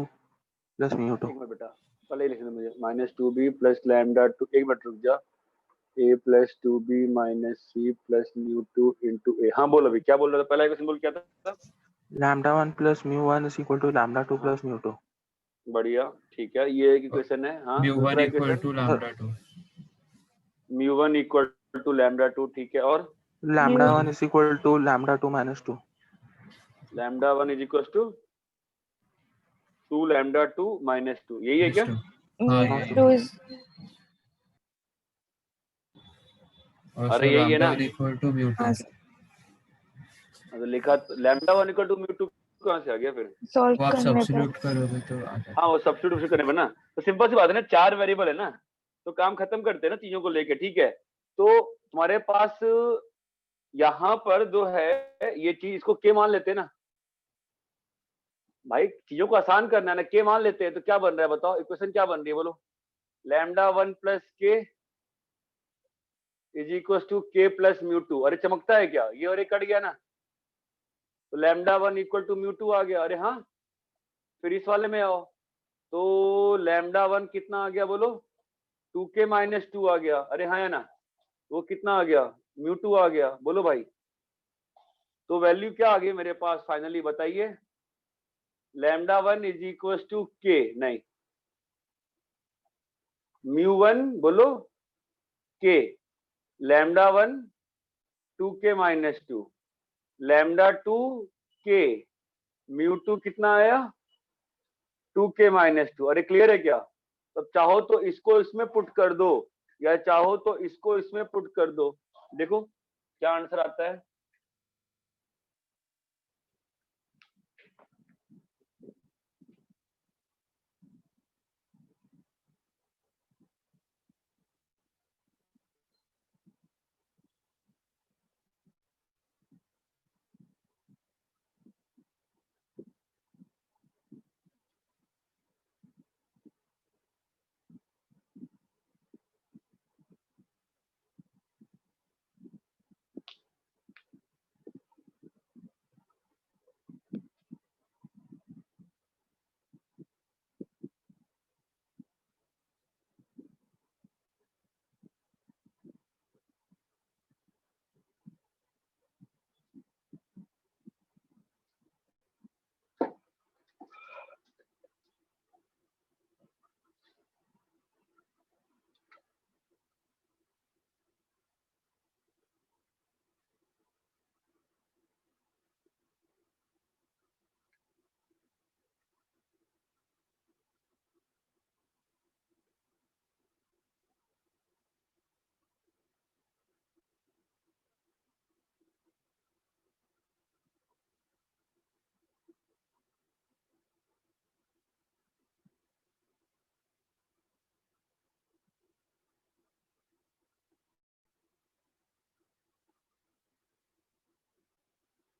plus mu 2। एक मिनट बेटा, पहले लिखने दो मुझे, -2b प्लस लैम्डा 2, एक मिनट रुक जा, a plus 2b minus C plus mu 2 into A. हाँ बोलो अभी क्या बोल रहा था, पहला इक्वेशन बोल क्या था। Lambda 1 plus mu 1 is equal to lambda 2 हाँ प्लस म्यू 2। बढ़िया, ठीक है, ये एक इक्वेशन है। हाँ म्यू 1 दूसरा equal equation, to lambda 2। Mu 1 equal to lambda 2, ठीक है, और lambda mu 1 is equal to lambda 2 minus 2। Lambda 1 is equal to 2 lambda 2 minus 2, यही है क्या। हाँ म्यू ये टू है। इज और अरे सर यही है लैम्डा ना, 1 इक्वल टू म्यू 2। तो लिखा लैम्डा 1 इक्वल टू म्यू 2 कहाँ से आ गया फिर। सॉल्व वो आप करने पे सब्स्टिट्यूट करोगे तो आ जाएगा। हाँ वो सब्स्टिट्यूशन करने में ना, तो सिंपल सी बात है ना, 4 वेरिएबल है ना, तो काम खत्म करते हैं ना चीजों को लेके, ठीक है। तो तुम्हारे पास यहाँ पर जो है ये चीज, इसको के मान लेते हैं ना भाई, चीजों को आसान करना है ना, के मान लेते हैं, तो क्या बन रहा है बताओ, इक्वेशन क्या बन रही है बोलो, लैम्डा 1 प्लस के इज इक्वल टू के प्लस म्यू 2। अरे चमकता है क्या, ये और एक कट गया ना, तो लैम्डा 1 इक्वल टू म्यू 2 आ गया। अरे हाँ, फिर इस वाले में आओ, तो लैम्डा 1 कितना आ गया बोलो, 2k माइनस 2 आ गया। अरे हाँ है ना, वो कितना आ गया, म्यू 2 आ गया, बोलो भाई। तो वैल्यू क्या आ गई मेरे पास फाइनली बताइए, लैम्डा 1 इज इक्वल टू के, नहीं म्यू 1 बोलो के, लैम्डा 1 2k माइनस 2, लैम्डा 2 के, म्यू 2 कितना आया 2k माइनस 2। अरे क्लियर है क्या, तो चाहो तो इसको इसमें पुट कर दो, या चाहो तो इसको इसमें पुट कर दो, देखो क्या आंसर आता है।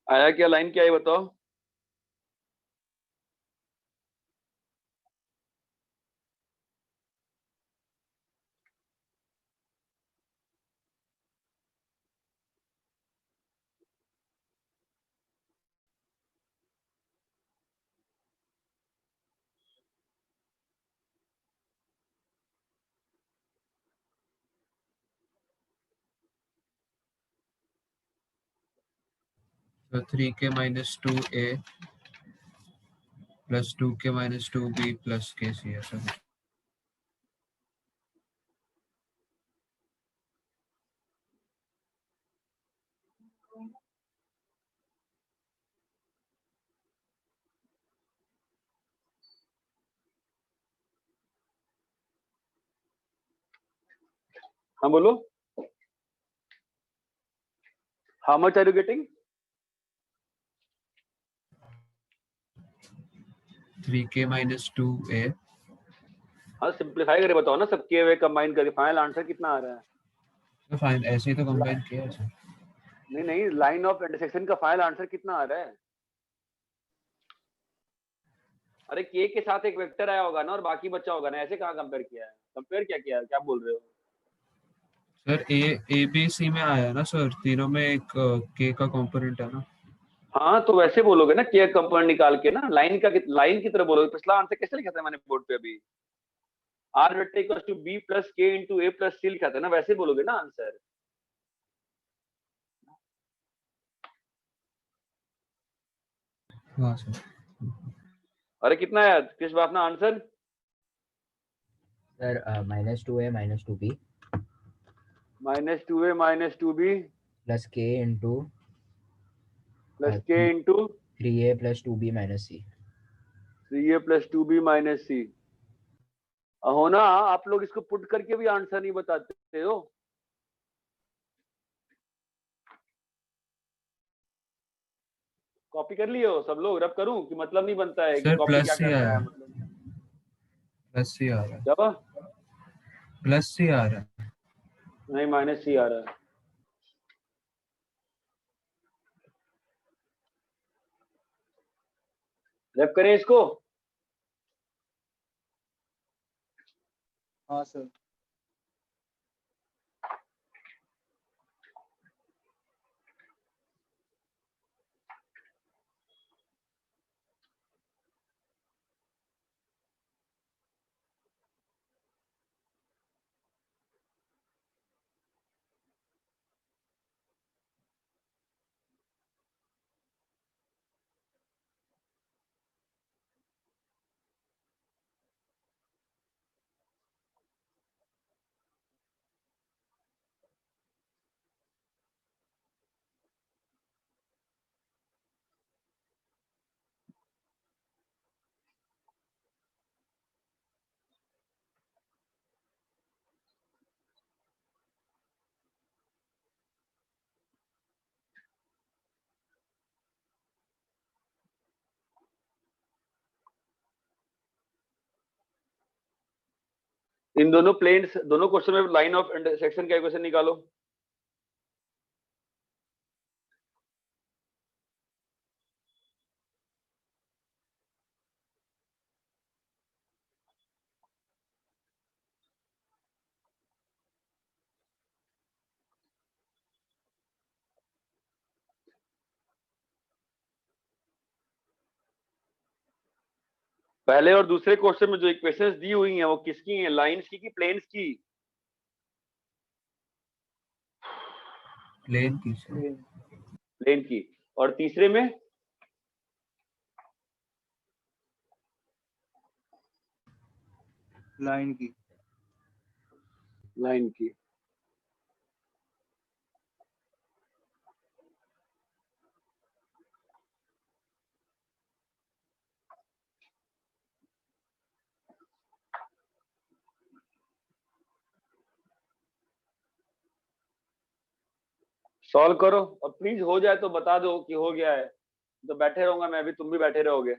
आया क्या? लाइन क्या है बताओ? तो 3k minus 2a plus 2k minus 2b plus kc ऐसा कुछ। हाँ बोलो। How much are you getting? 3k minus 2a हाँ सिंप्लीफाई करके बताओ ना, सबके वे कंबाइन करके फाइनल आंसर कितना आ रहा है? तो फाइन ऐसे ही तो कंबाइन किया है सर। नहीं नहीं, लाइन ऑफ इंटरसेक्शन का फाइनल आंसर कितना आ रहा है? अरे के साथ एक वेक्टर आया होगा ना और बाकी बचा होगा ना, ऐसे कहाँ कंपेयर किया है? कंपेयर क्या किया है? क्या बोल रहे हो? सर ए बी सी में आया ना सर, तीनों में एक के का कंपोनेंट है ना। हाँ तो वैसे बोलोगे ना, के कंपोनेंट निकाल के ना, लाइन की तरह बोलोगे। पिछला आंसर कैसे लिखा था मैंने बोर्ड पे अभी? R vector equals to B plus K into A plus C लिखा था ना, वैसे बोलोगे ना आंसर। हाँ सर। अरे कितना है किस बात ना answer? Sir -2a -2b -2a -2b plus k into plus K into 3a plus 2b minus c। 3a plus 2b minus C. हो ना, आप लोग इसको पुट करके भी आंसर नहीं बताते हो। कॉपी कर लिए हो सब लोग? रब करूं कि मतलब नहीं बनता है कि सर कॉपी क्या प्लस सी करता आया, है मतलब? प्लस सी आ रहा है, क्या? प्लस सी आ रहा है। नहीं माइनस सी आ रहा है। रब करें इसको? हाँ सर। इन दोनों प्लेन्स, दोनों क्वेश्चन में लाइन ऑफ इंटरसेक्शन का इक्वेशन निकालो। पहले और दूसरे क्वेश्चन में जो इक्वेशंस दी हुई हैं वो किसकी हैं? लाइंस की कि प्लेन्स की? प्लेन की सर। प्लेन की। और तीसरे में? लाइन की। लाइन की। सॉल्व करो और प्लीज हो जाए तो बता दो कि हो गया है, तो बैठे रहूंगा मैं भी, तुम भी बैठे रहोगे।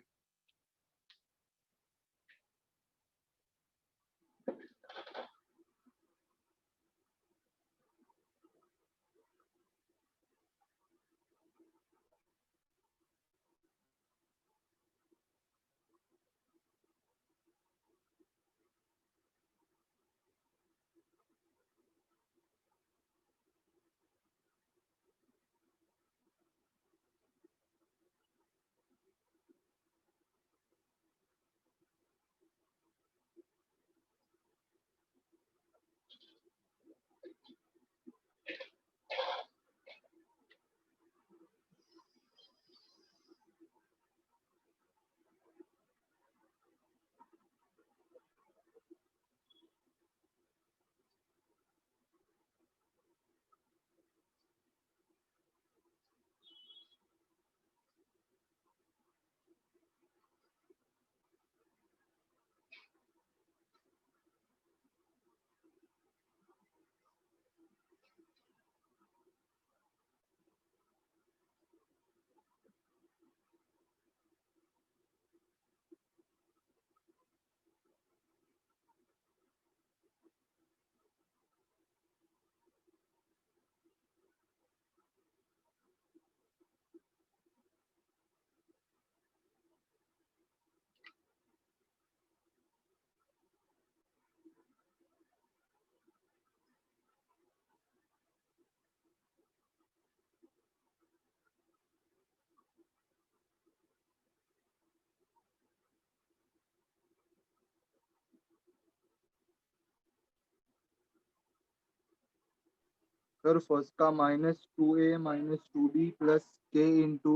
सर फर्स्ट का -2a - 2b plus k into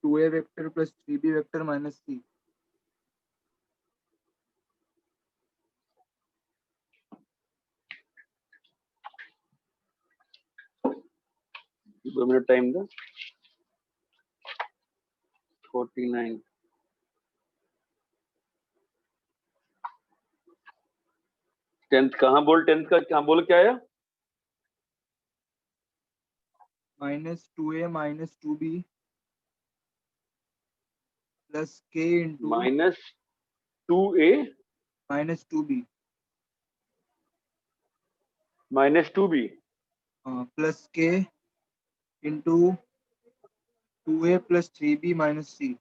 2a vector plus 3b vector minus c। दो मिनट टाइम दो। 49 टेंथ कहाँ बोल, टेंथ का कहाँ बोल, क्या आया? -2a - 2b plus k into -2a -2b -2b plus k into 2a plus 3b minus c।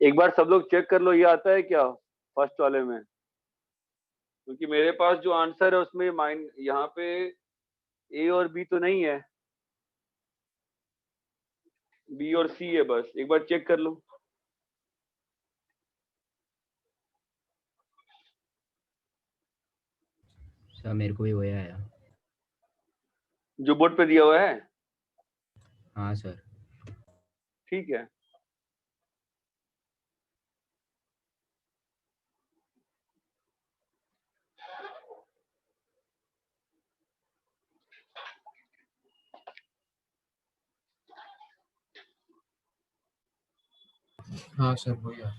एक बार सब लोग चेक कर लो, ये आता है क्या फर्स्ट वाले में? क्योंकि मेरे पास जो आंसर है उसमें यहाँ पे ए और बी तो नहीं है, बी और सी है बस। एक बार चेक कर लो। सर मेरे को भी वही आया। जो बोर्ड पे दिया हुआ है, हाँ सर। ठीक है। हाँ सर वही है।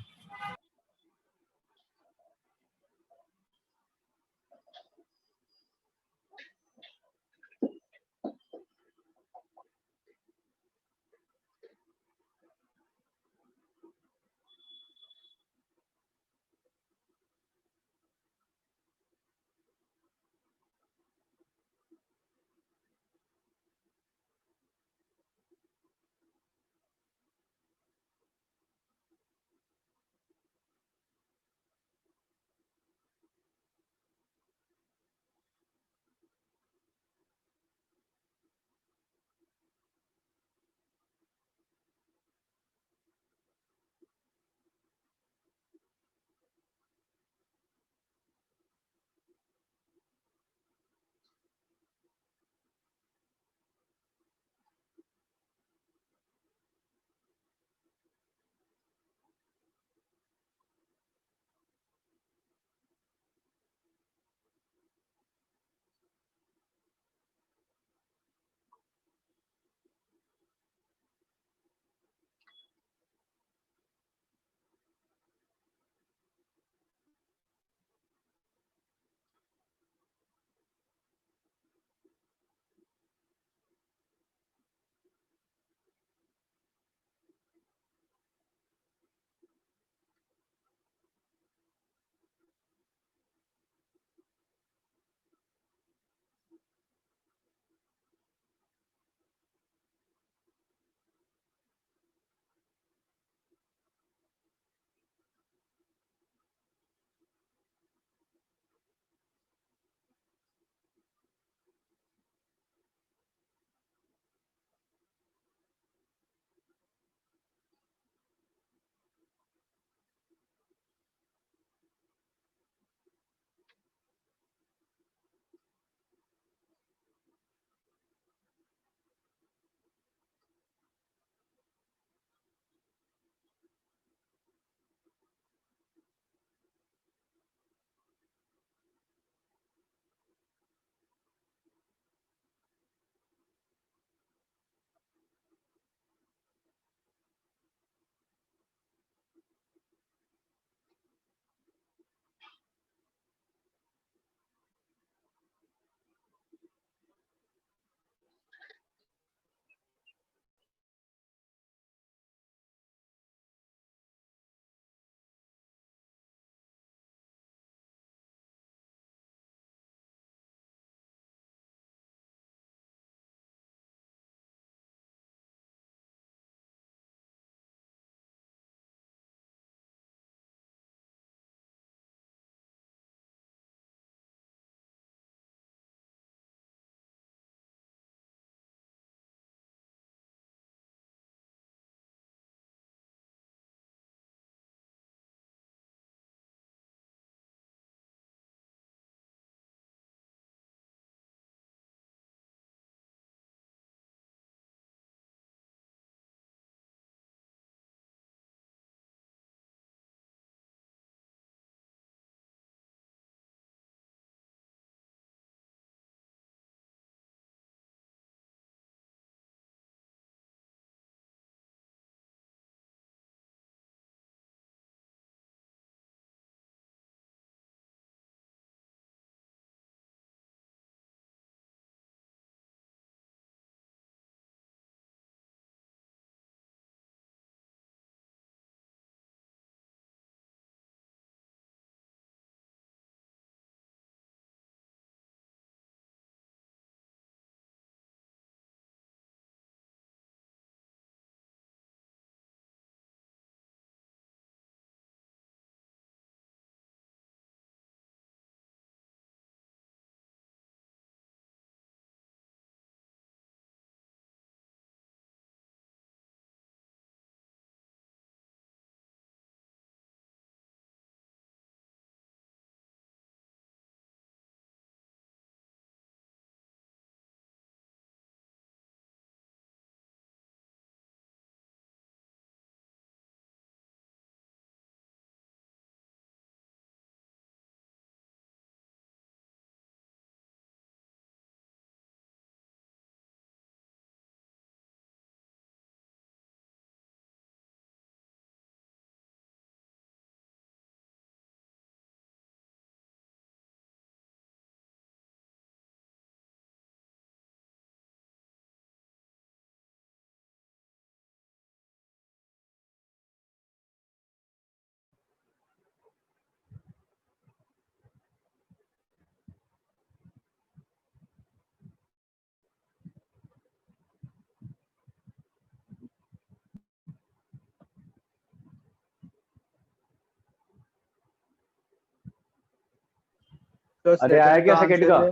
तो अरे आया सेकंड क्या का सेकंड आंसर का? है,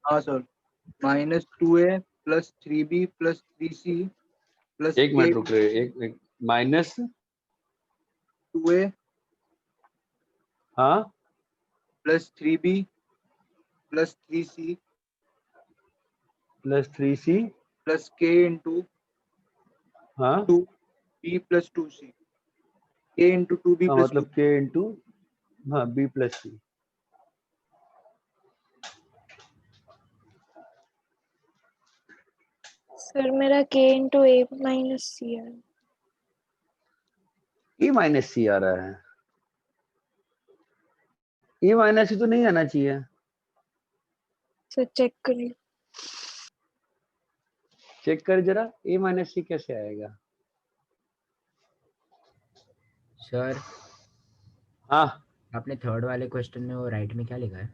हाँ sir, -2a plus 3b plus 3c plus एक मिनट रुक रहे, एक माइनस, 2a हाँ plus 3b plus 3c plus 3c, plus k into हाँ 2b plus 2c, k into 2b हाँ, प्लस 2, मतलब k इंटू, हाँ b प्लस c। सर मेरा k इंटू a माइनस सी है। e माइनस सी आ रहा है, e माइनस सी तो नहीं आना चाहिए। सर चेक करिए। चेक कर जरा, e माइनस सी कैसे आएगा? सर हाँ, आपने थर्ड वाले क्वेश्चन में वो राइट में क्या लिखा है?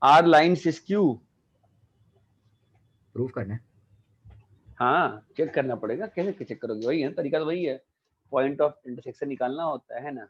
r lines skew. प्रूफ करना है? हाँ चेक करना पड़ेगा, कैसे चेक करोगे? वही है तरीका, तो वही है, पॉइंट ऑफ इंटरसेक्शन निकालना होता है ना।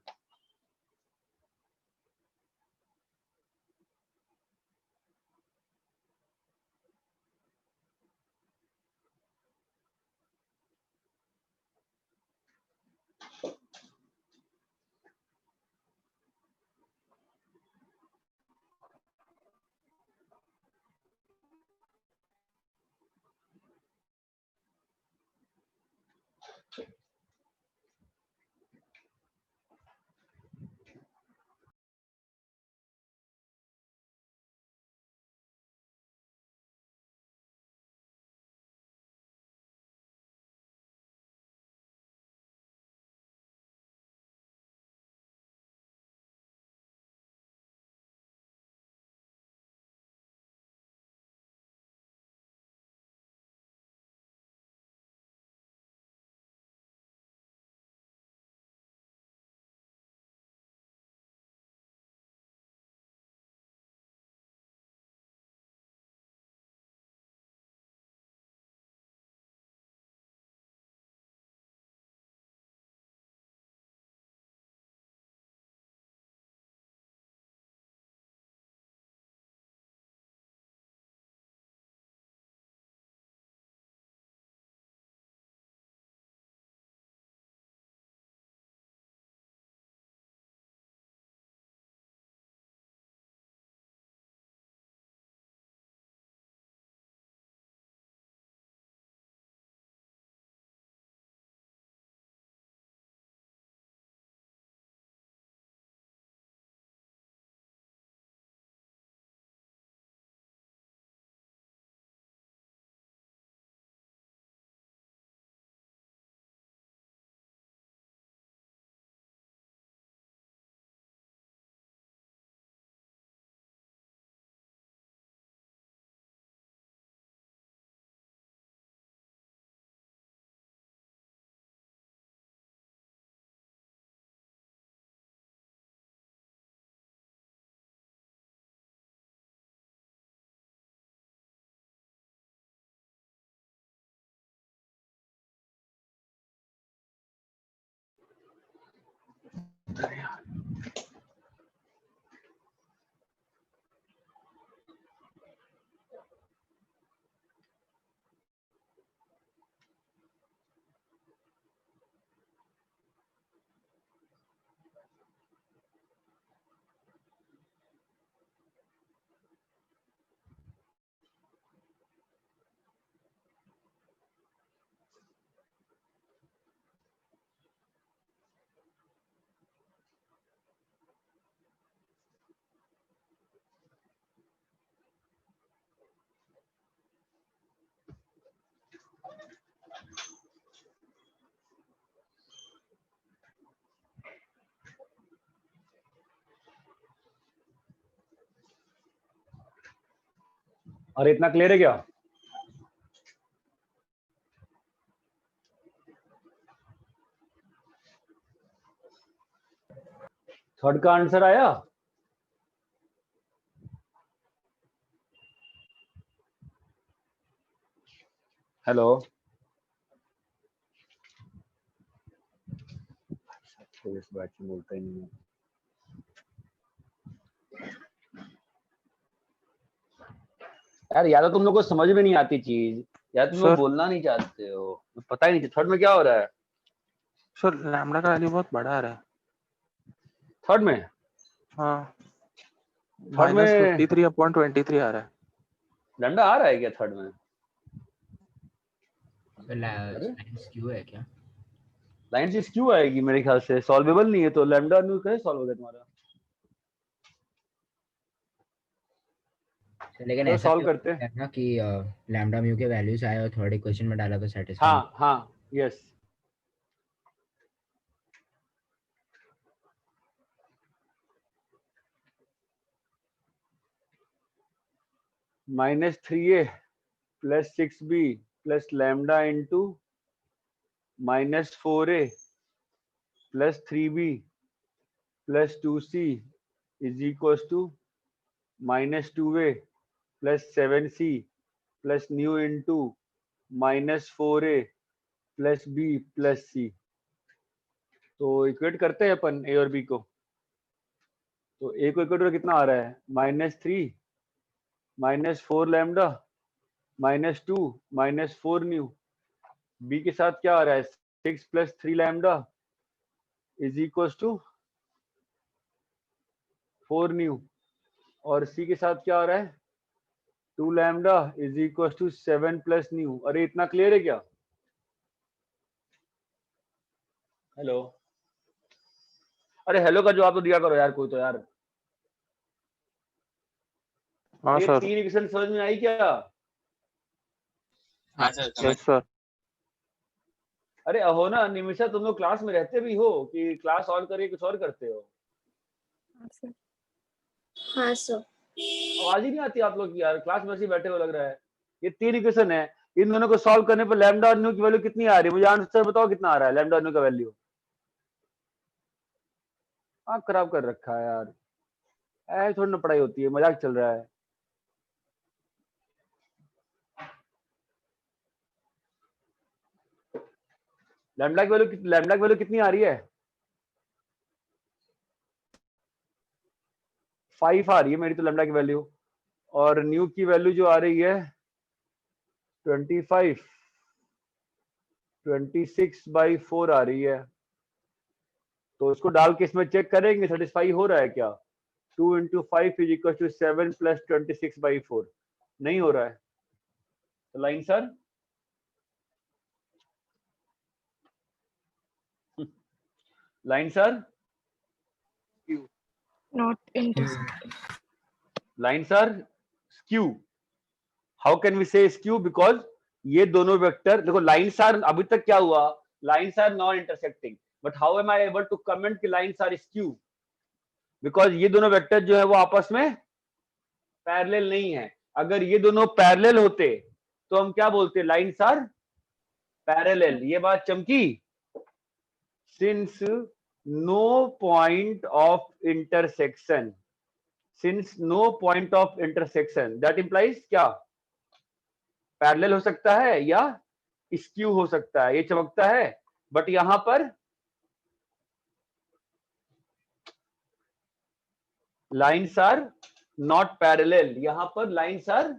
और इतना क्लियर है क्या? थर्ड का आंसर आया? हेलो, इस बात में बोलता ही नहीं है। यार या तो तुम लोग को समझ में नहीं आती चीज, या तुम लोग सर बोलना नहीं चाहते हो, पता ही नहीं। थर्ड में क्या हो रहा है? सर लैम्डा का वैल्यू बहुत बड़ा आ रहा है। थर्ड में हाँ थर्ड में -53/23 आ रहा है। लैम्डा आ रहा है क्या थर्ड में? लाइंस क्यों है क्या? लाइन से क्यों आएगी? मेरे ख्याल से सॉल्वेबल नहीं है, तो लैम्डा न्यू कैसे सॉल्व होगा तुम्हारा? लेकिन तो ऐसा भी सॉल्व हो करते सकता हैं। है ना कि लैम्डा म्यू के वैल्यूज आए और थर्ड इक्वेशन में डाला तो सेटिस्फाई। हाँ हाँ yes. -3a + 6b + lambda into -4a + 3b + 2c = -2a + 7c + new into -4a + b + c। तो इक्वेट करते हैं अपन ए और बी को। तो ए को इक्वेट कितना आ रहा है? -3 -4 लैम्डा -2 -4 न्यू। बी के साथ क्या आ रहा है? 6 + 3 लैम्डा = 4 न्यू। और सी के साथ क्या आ रहा है? 2 लैम्डा = 7 + न्यू। अरे इतना क्लियर है क्या? हेलो, अरे हेलो का जवाब तो दिया करो यार कोई तो यार। हाँ ये सर। 3 इक्वेशन समझ में आई क्या? हाँ सर समझ। Yes sir. अरे अहो ना निमिषा, तुम लोग क्लास में रहते भी हो कि क्लास सॉल्व करके कुछ और करते हो? हाँ सर। हाँ सर। आवाज ही नहीं आती आप लोग की यार, क्लास में ऐसे ही बैठे हुए लग रहा है। ये 3 इक्वेशन है, इन दोनों को सॉल्व करने पर लैम्डा और न्यू की वैल्यू कितनी आ रही है? मुझे आंसर बताओ कितना आ रहा है लैम्डा और न्यू का वैल्यू? आँख खराब कर रखा है यार, ऐसे थोड़ी ना पढ़ाई होती है, मजाक चल रहा है। लैम्डा की वैल्यू कितनी आ रही है? 5 आ रही है मेरी तो लैम्डा की वैल्यू। और न्यू की वैल्यू जो आ रही है 25 26/4 आ रही है। तो उसको डाल के इसमें चेक करेंगे सेटिस्फाई हो रहा है क्या? 2 × 5 = 7 + 26/4 नहीं हो रहा है। तो line sir line sir Not intersecting. Line sir skew. How can we say skew? Because ये दोनों वेक्टर देखो, लाइन्स आर, अभी तक क्या हुआ? Lines are non intersecting, but how am I able to comment कि लाइन्स आर स्क्यू? बिकॉज ये दोनों वेक्टर जो है वो आपस में पैरेलल नहीं है। अगर ये दोनों पैरेलल होते तो हम क्या बोलते? Lines are parallel. ये बात चमकी। Since no point of intersection, since no point of intersection, that implies क्या? पैरेलल हो सकता है या स्क्यू हो सकता है, ये चमकता है। बट यहां पर लाइन्स आर नॉट पैरेलल, यहां पर lines are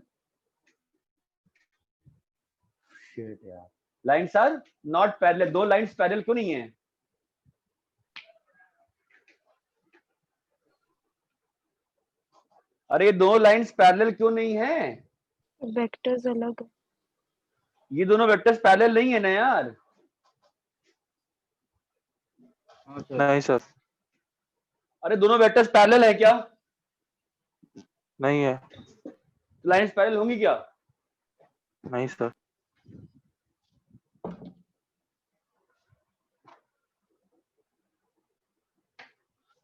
lines are not parallel. दो लाइन्स पैरेलल क्यों नहीं है? अरे दो लाइन्स पैरेलल क्यों नहीं है? Vectors अलग है। ये दोनों वेक्टर्स पैरेलल नहीं है ना यार। नहीं सर। अरे दोनों वेक्टर्स पैरेलल है क्या? नहीं है। लाइन्स पैरेलल होंगी क्या? नहीं सर।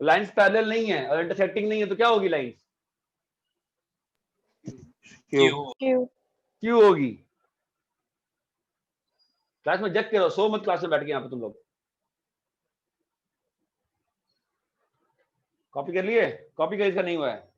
लाइन्स पैरेलल नहीं है और इंटरसेक्टिंग नहीं है तो क्या होगी? लाइन्स क्यों? Q. क्यों होगी? क्लास में जग के रहो, सो मत क्लास में बैठ के। यहाँ पे तुम लोग कॉपी कर लिए? कॉपी का इसका नहीं हुआ है।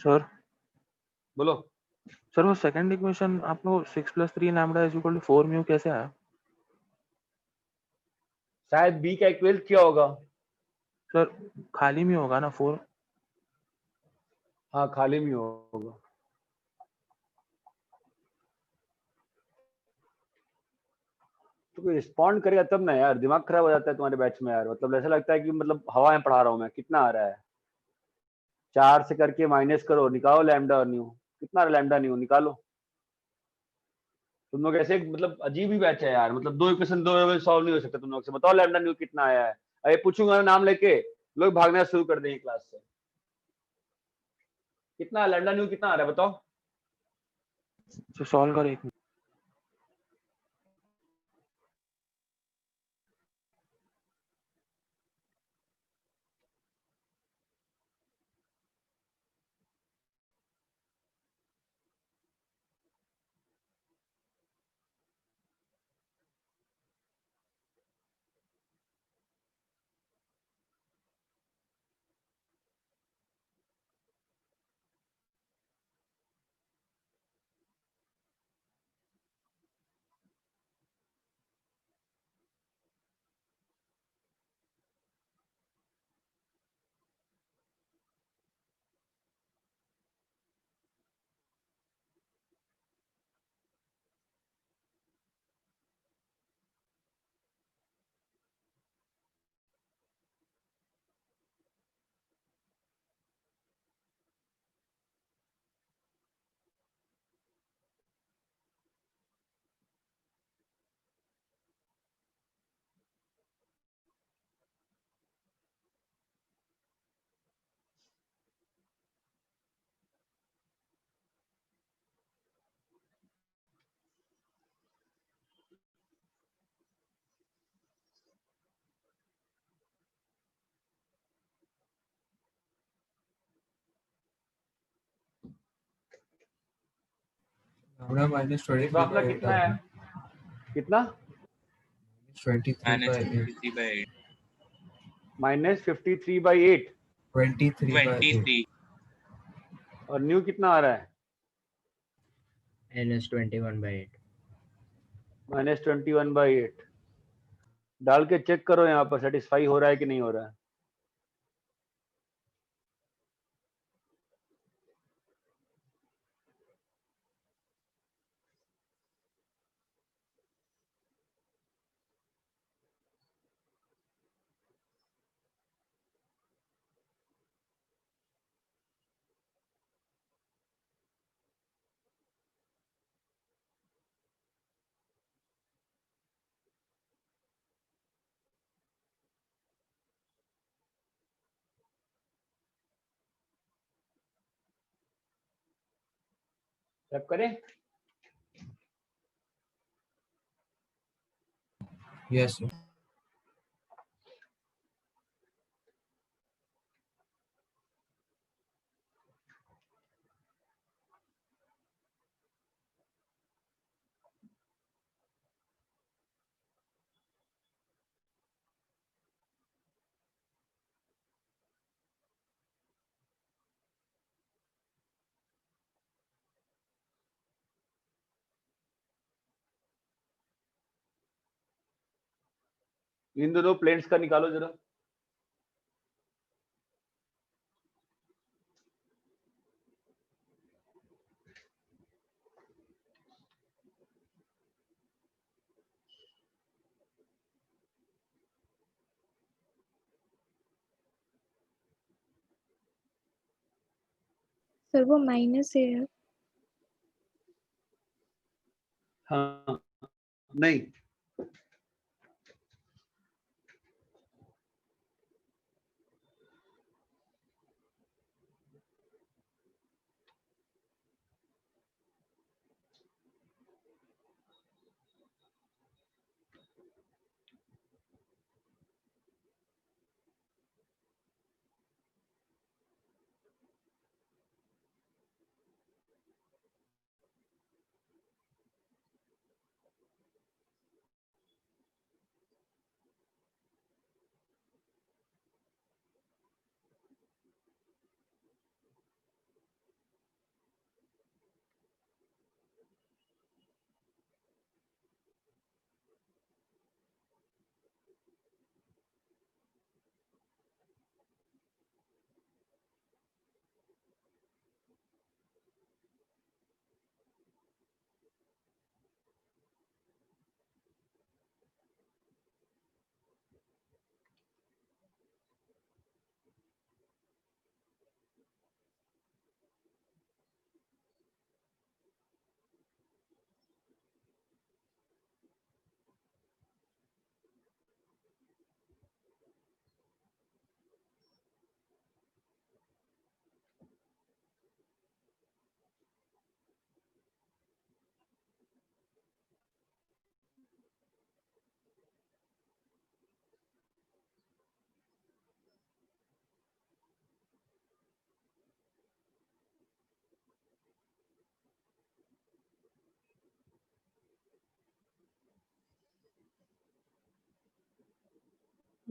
सर बोलो। सर वो सेकंड इक्वेशन आप लोग 6 + 3 lambda is equal to 4 mu कैसे आया? शायद बी का इक्वेट किया होगा। सर खाली में होगा ना 4? हाँ खाली में होगा। तो कोई रिस्पॉन्ड करेगा तब ना यार, दिमाग खराब हो जाता है तुम्हारे बैच में यार। मतलब ऐसा लगता है कि मतलब हवा में पढ़ा रहा हूँ मैं। कितना आ रहा है? 4 से करके माइनस करो, निकालो लैम्डा और न्यू। कितना लैम्डा न्यू निकालो। तुम लोग ऐसे मतलब अजीब ही बैच है यार। मतलब 2 इक्वेशन 2 वे सॉल्व नहीं हो सकता तुम लोग से। बताओ लैम्डा न्यू कितना आया है। अरे पूछूंगा नाम लेके, लोग भागना शुरू कर देंगे क्लास से। कितना लैम्डा न्यू कितना आ रहा है बताओ। सर सॉल्व करो एक मिनट। लैम्डा माइनस तो अपना कितना है? कितना? 23/8 -53/8 -53/8 23 और न्यू कितना आ रहा है? -21/8 -21/8 डाल के चेक करो यहाँ पर सेटिस्फाई हो रहा है कि नहीं हो रहा है। चेक करें। Yes sir. इन दोनों प्लेन्स का निकालो जरा। सर वो माइनस है। हाँ नहीं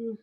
Sir,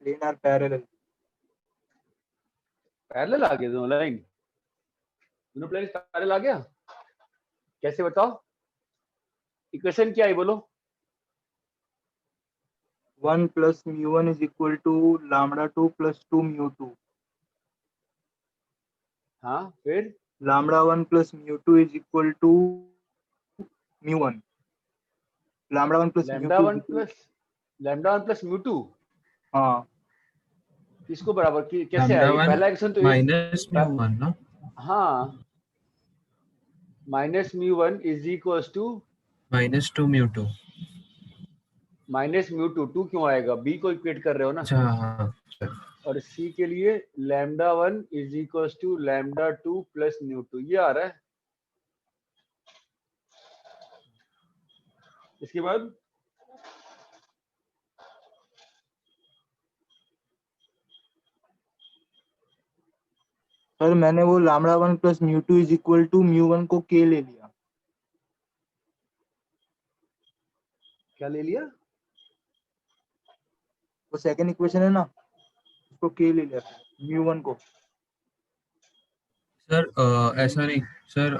plane are parallel. Parallel आ गया दोनों लाइन, दोनों प्लेन पैरेलल आ गया। कैसे बताओ, इक्वेशन क्या है बोलो। 1 plus mu1 is equal to lambda 2 plus 2 mu2. हाँ फिर Lambda 1 plus mu2 is equal to mu1. Lambda 1 plus lambda mu2 one plus mu two, हाँ किसको बराबर कैसे लैम्डा आएगी? वन पहला एक्शन तो माइनस म्यू वन ना, हाँ minus mu one is equal to minus two mu two. Minus mu two. Two क्यों आएगा? बी को इक्वेट कर रहे हो ना। अच्छा हाँ और सी के लिए lambda one is equal to lambda two plus mu two, ये आ रहा है। इसके बाद सर मैंने वो lambda 1 plus mu2 is equal to mu1 को k ले लिया। क्या ले लिया? वो सेकंड इक्वेशन है ना, उसको k ले लिया mu1 को। सर ऐसा नहीं सर,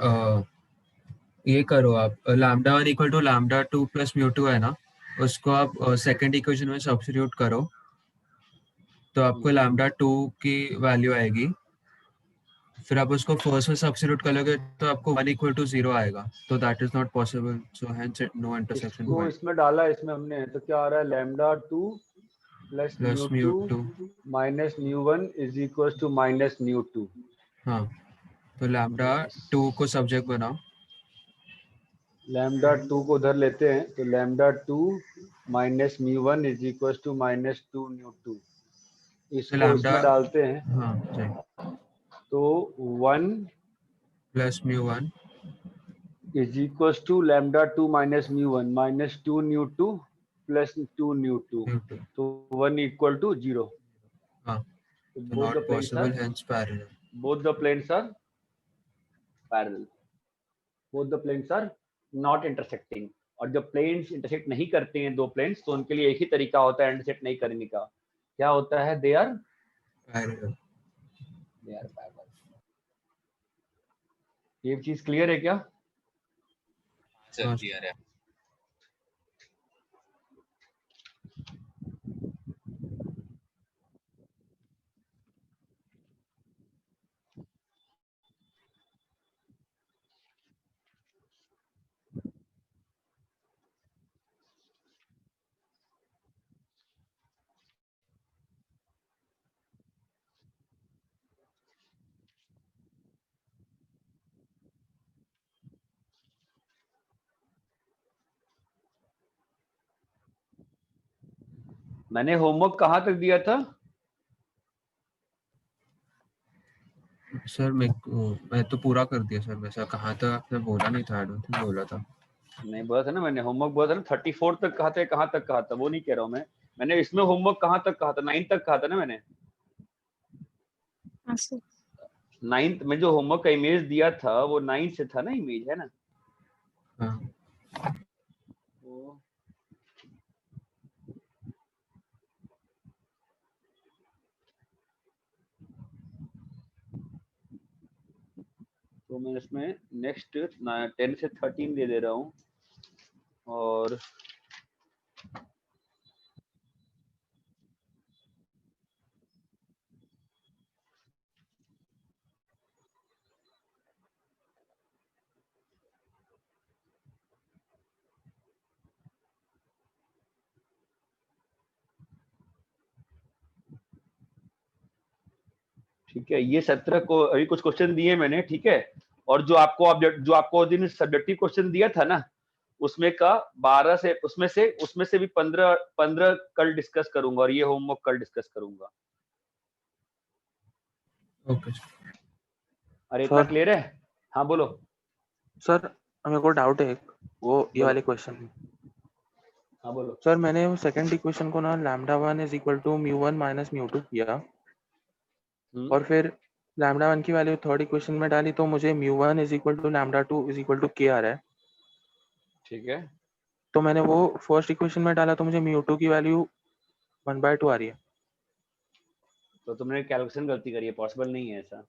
ये करो आप, lambda one equal to lambda two plus mu two है ना, उसको आप सेकंड इक्वेशन में सब्स्टिट्यूट करो तो आपको लैम्डा टू की वैल्यू आएगी। फिर आप उसको फर्स्ट में सब्स्टिट्यूट करोगे तो आपको 1 इक्वल टू 0 आएगा, तो that is not possible, so hence no intersection इसको पॉइंट। इसमें डाला, इसमें हमने तो क्या आ रहा है? Lambda two plus plus mu mu two two, minus mu one is equal to minus mu two. हाँ तो लैम्डा टू को सब्जेक्ट बनाओ, लैम्डा टू को उधर लेते हैं तो lambda two minus mu one is equal to minus two mu two, इसको लैम्डा इसमें डालते हैं हाँ सही, तो one plus mu one is equal to lambda two minus mu one minus two mu two plus two mu two, mu two, तो one equal to zero. हाँ So तो both not the planes possible, are hence parallel. both the planes are parallel. Both the planes are not intersecting. और जब planes intersect नहीं करते हैं दो planes, तो उनके लिए एक ही तरीका होता है इंटरसेक्ट नहीं करने का, क्या होता है? They are parallel. ये चीज क्लियर है क्या? सर क्लियर है। मैंने होमवर्क कहाँ तक दिया था? सर मैं तो पूरा कर दिया सर, वैसा कहाँ तक आपने बोला नहीं था, आई डोंट थिंक बोला था। नहीं बोला था ना मैंने, होमवर्क बोला था ना 34 तक कहा था, कहाँ तक कहा था वो नहीं कह रहा हूँ मैं। मैंने इसमें होमवर्क कहाँ तक कहा था? 9 तक कहा था ना मैंने। हाँ सर। 9th में जो होमवर्क का इमेज दिया था वो 9 से था ना, इमेज है ना। हाँ तो मैं इसमें नेक्स्ट 10 से 13 दे दे रहा हूँ। और ठीक है, ये 17 को अभी कुछ क्वेश्चन दिए मैंने, ठीक है। और जो आपको दिन सब्जेक्टिव क्वेश्चन दिया था ना, उसमें का 12 से उसमें से भी 15 कल डिस्कस करूंगा, और ये होमवर्क कल डिस्कस करूंगा। ओके अरे इतना सर क्लियर है? हाँ बोलो सर, मेरे को डाउट है एक, वो ये बोलो। वाले क्वेश्चन में। हाँ बोलो। सर मैंने सेकंड इक्वेशन को ना λ1 इज इक्वल टू μ1 माइनस μ2 किया, और फिर λ1 की वैल्यू थर्ड इक्वेशन में डाली तो मुझे μ1 is equal to λ2 is equal to k आ रहा है। ठीक है, तो मैंने वो फर्स्ट इक्वेशन में डाला तो मुझे μ2 की वैल्यू 1/2 आ रही है। तो तुमने कैलकुलेशन गलती करी है, पॉसिबल नहीं है ऐसा।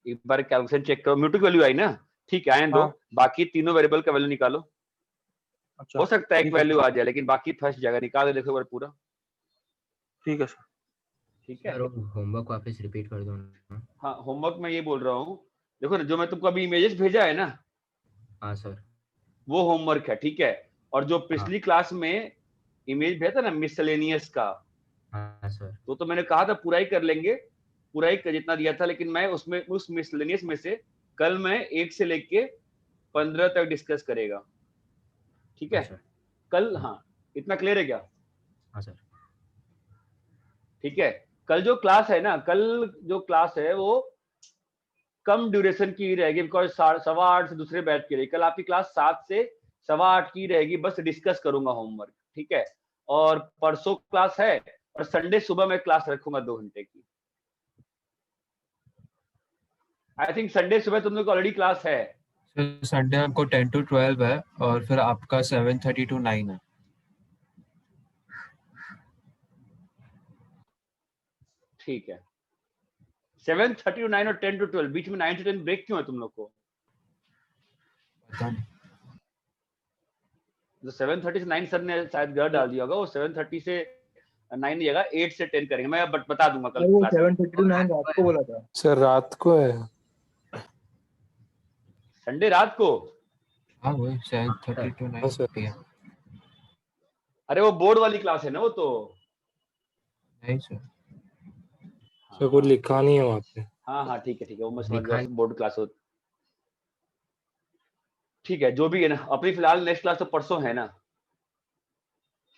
एक बार कैलकुलेशन चेक करो, म्यूटू की वैल्यू आई ना, ठीक है आए दो। हाँ। बाकी तीनों वेरिएबल का वैल्यू निकालो। अच्छा हो सकता है एक ठीक है वैल्यू आ जाए, लेकिन बाकी फंस जाएगा। निकाल के देखो एक बार पूरा, ठीक है सर। ठीक है। सर होमवर्क वापस रिपीट कर दो ना। हाँ होमवर्क में ये बोल रहा हूँ, देखो ना जो मैं तुमको अभी इमेजेस भेजा है ना, हाँ सर। वो होमवर्क है, ठीक है। और जो पिछली क्लास में इमेज भेजा था ना मिसलेनियस का, हाँ सर। तो मैंने कहा था पूरा ही कर लेंगे, पूरा ही जितना दिया था, लेकिन मैं उसमें उस मिसलेनियस में से कल मैं 1 से लेके 15 तक डिस्कस करेगा, ठीक है अच्छा। कल। हाँ इतना क्लियर है क्या? हाँ सर। ठीक है, कल जो क्लास है ना, कल जो क्लास है वो कम ड्यूरेशन की रहेगी, बिकॉज 8:15 से दूसरे बैच की रहेगी। कल आपकी क्लास 7 से 8:15 की रहेगी, बस डिस्कस करूंगा होमवर्क, ठीक है। और परसों क्लास है, और संडे सुबह मैं क्लास रखूंगा 2 घंटे की। आई थिंक संडे सुबह तुम लोग ऑलरेडी क्लास है। सर संडे हमको 10 to 12 है, और फिर आपका 7:30 to 9 है। ठीक है, 7:30 to 9 और 10 to 12, बीच में 9 to 10 ब्रेक क्यों है तुम लोग को? पता नहीं। तो 7:30 से 9 सर ने शायद घर डाल दिया होगा, वो 7:30 से 9 नहीं जाएगा, 8 से 10 करेंगे। मैं बता दूंगा कल वो क्लास में। 7:30 to 9 रात को बोला था सर रात को है। संडे रात को? हाँ वही 7:30 to 9 सर PM। अरे वो बोर्ड वाली क्लास है ना वो तो। नहीं सर। सर कुछ लिखा नहीं है वहाँ पे। हाँ हाँ ठीक है, वो मैं समझ लिखा गया, बोर्ड क्लास हो। ठीक है, जो भी है ना, अपनी फिलहाल नेक्स्ट क्लास तो परसों है ना।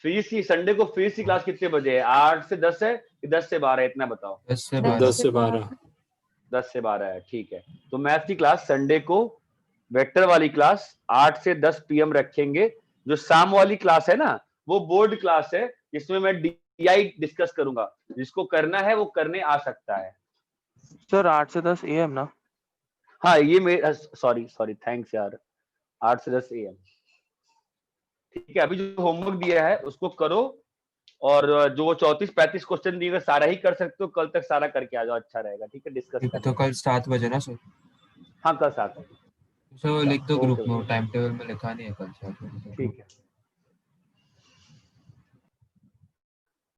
फिजिक्स की संडे को फिजिक्स की क्लास कितने बजे है? 8 से 10 है कि 10 से 12? इतना बताओ। 10 से 10 12। 10 से 12। 10 से 12 है, ठीक है। तो मैथ की क्लास संडे को वेक्टर वाली क्लास 8 से 10 PM रखेंगे। जो शाम वाली क्लास है ना, वो बोर्ड क्लास है, जिसमें मैं DI डिस्कस करूंगा। जिसको करना है वो करने आ सकता है। सर 8 से 10 AM ना? हाँ ये मेरे सॉरी थैंक्स यार, 8 से 10 AM। ठीक है, अभी जो होमवर्क दिया है उसको करो, और जो 34-35 क्वेश्चन दिए हुए सारा ही कर सकते हो, कल तक सारा करके आ जाओ, अच्छा रहेगा। ठीक है, डिस्कस ठीक है, करते तो कल 7 बजे ना सर? हाँ, कल 7 बजे। सर लिख दो ग्रुप ओके, में, टाइम टेबल में लिखा नहीं है कल 7 बजे तक। ठीक है।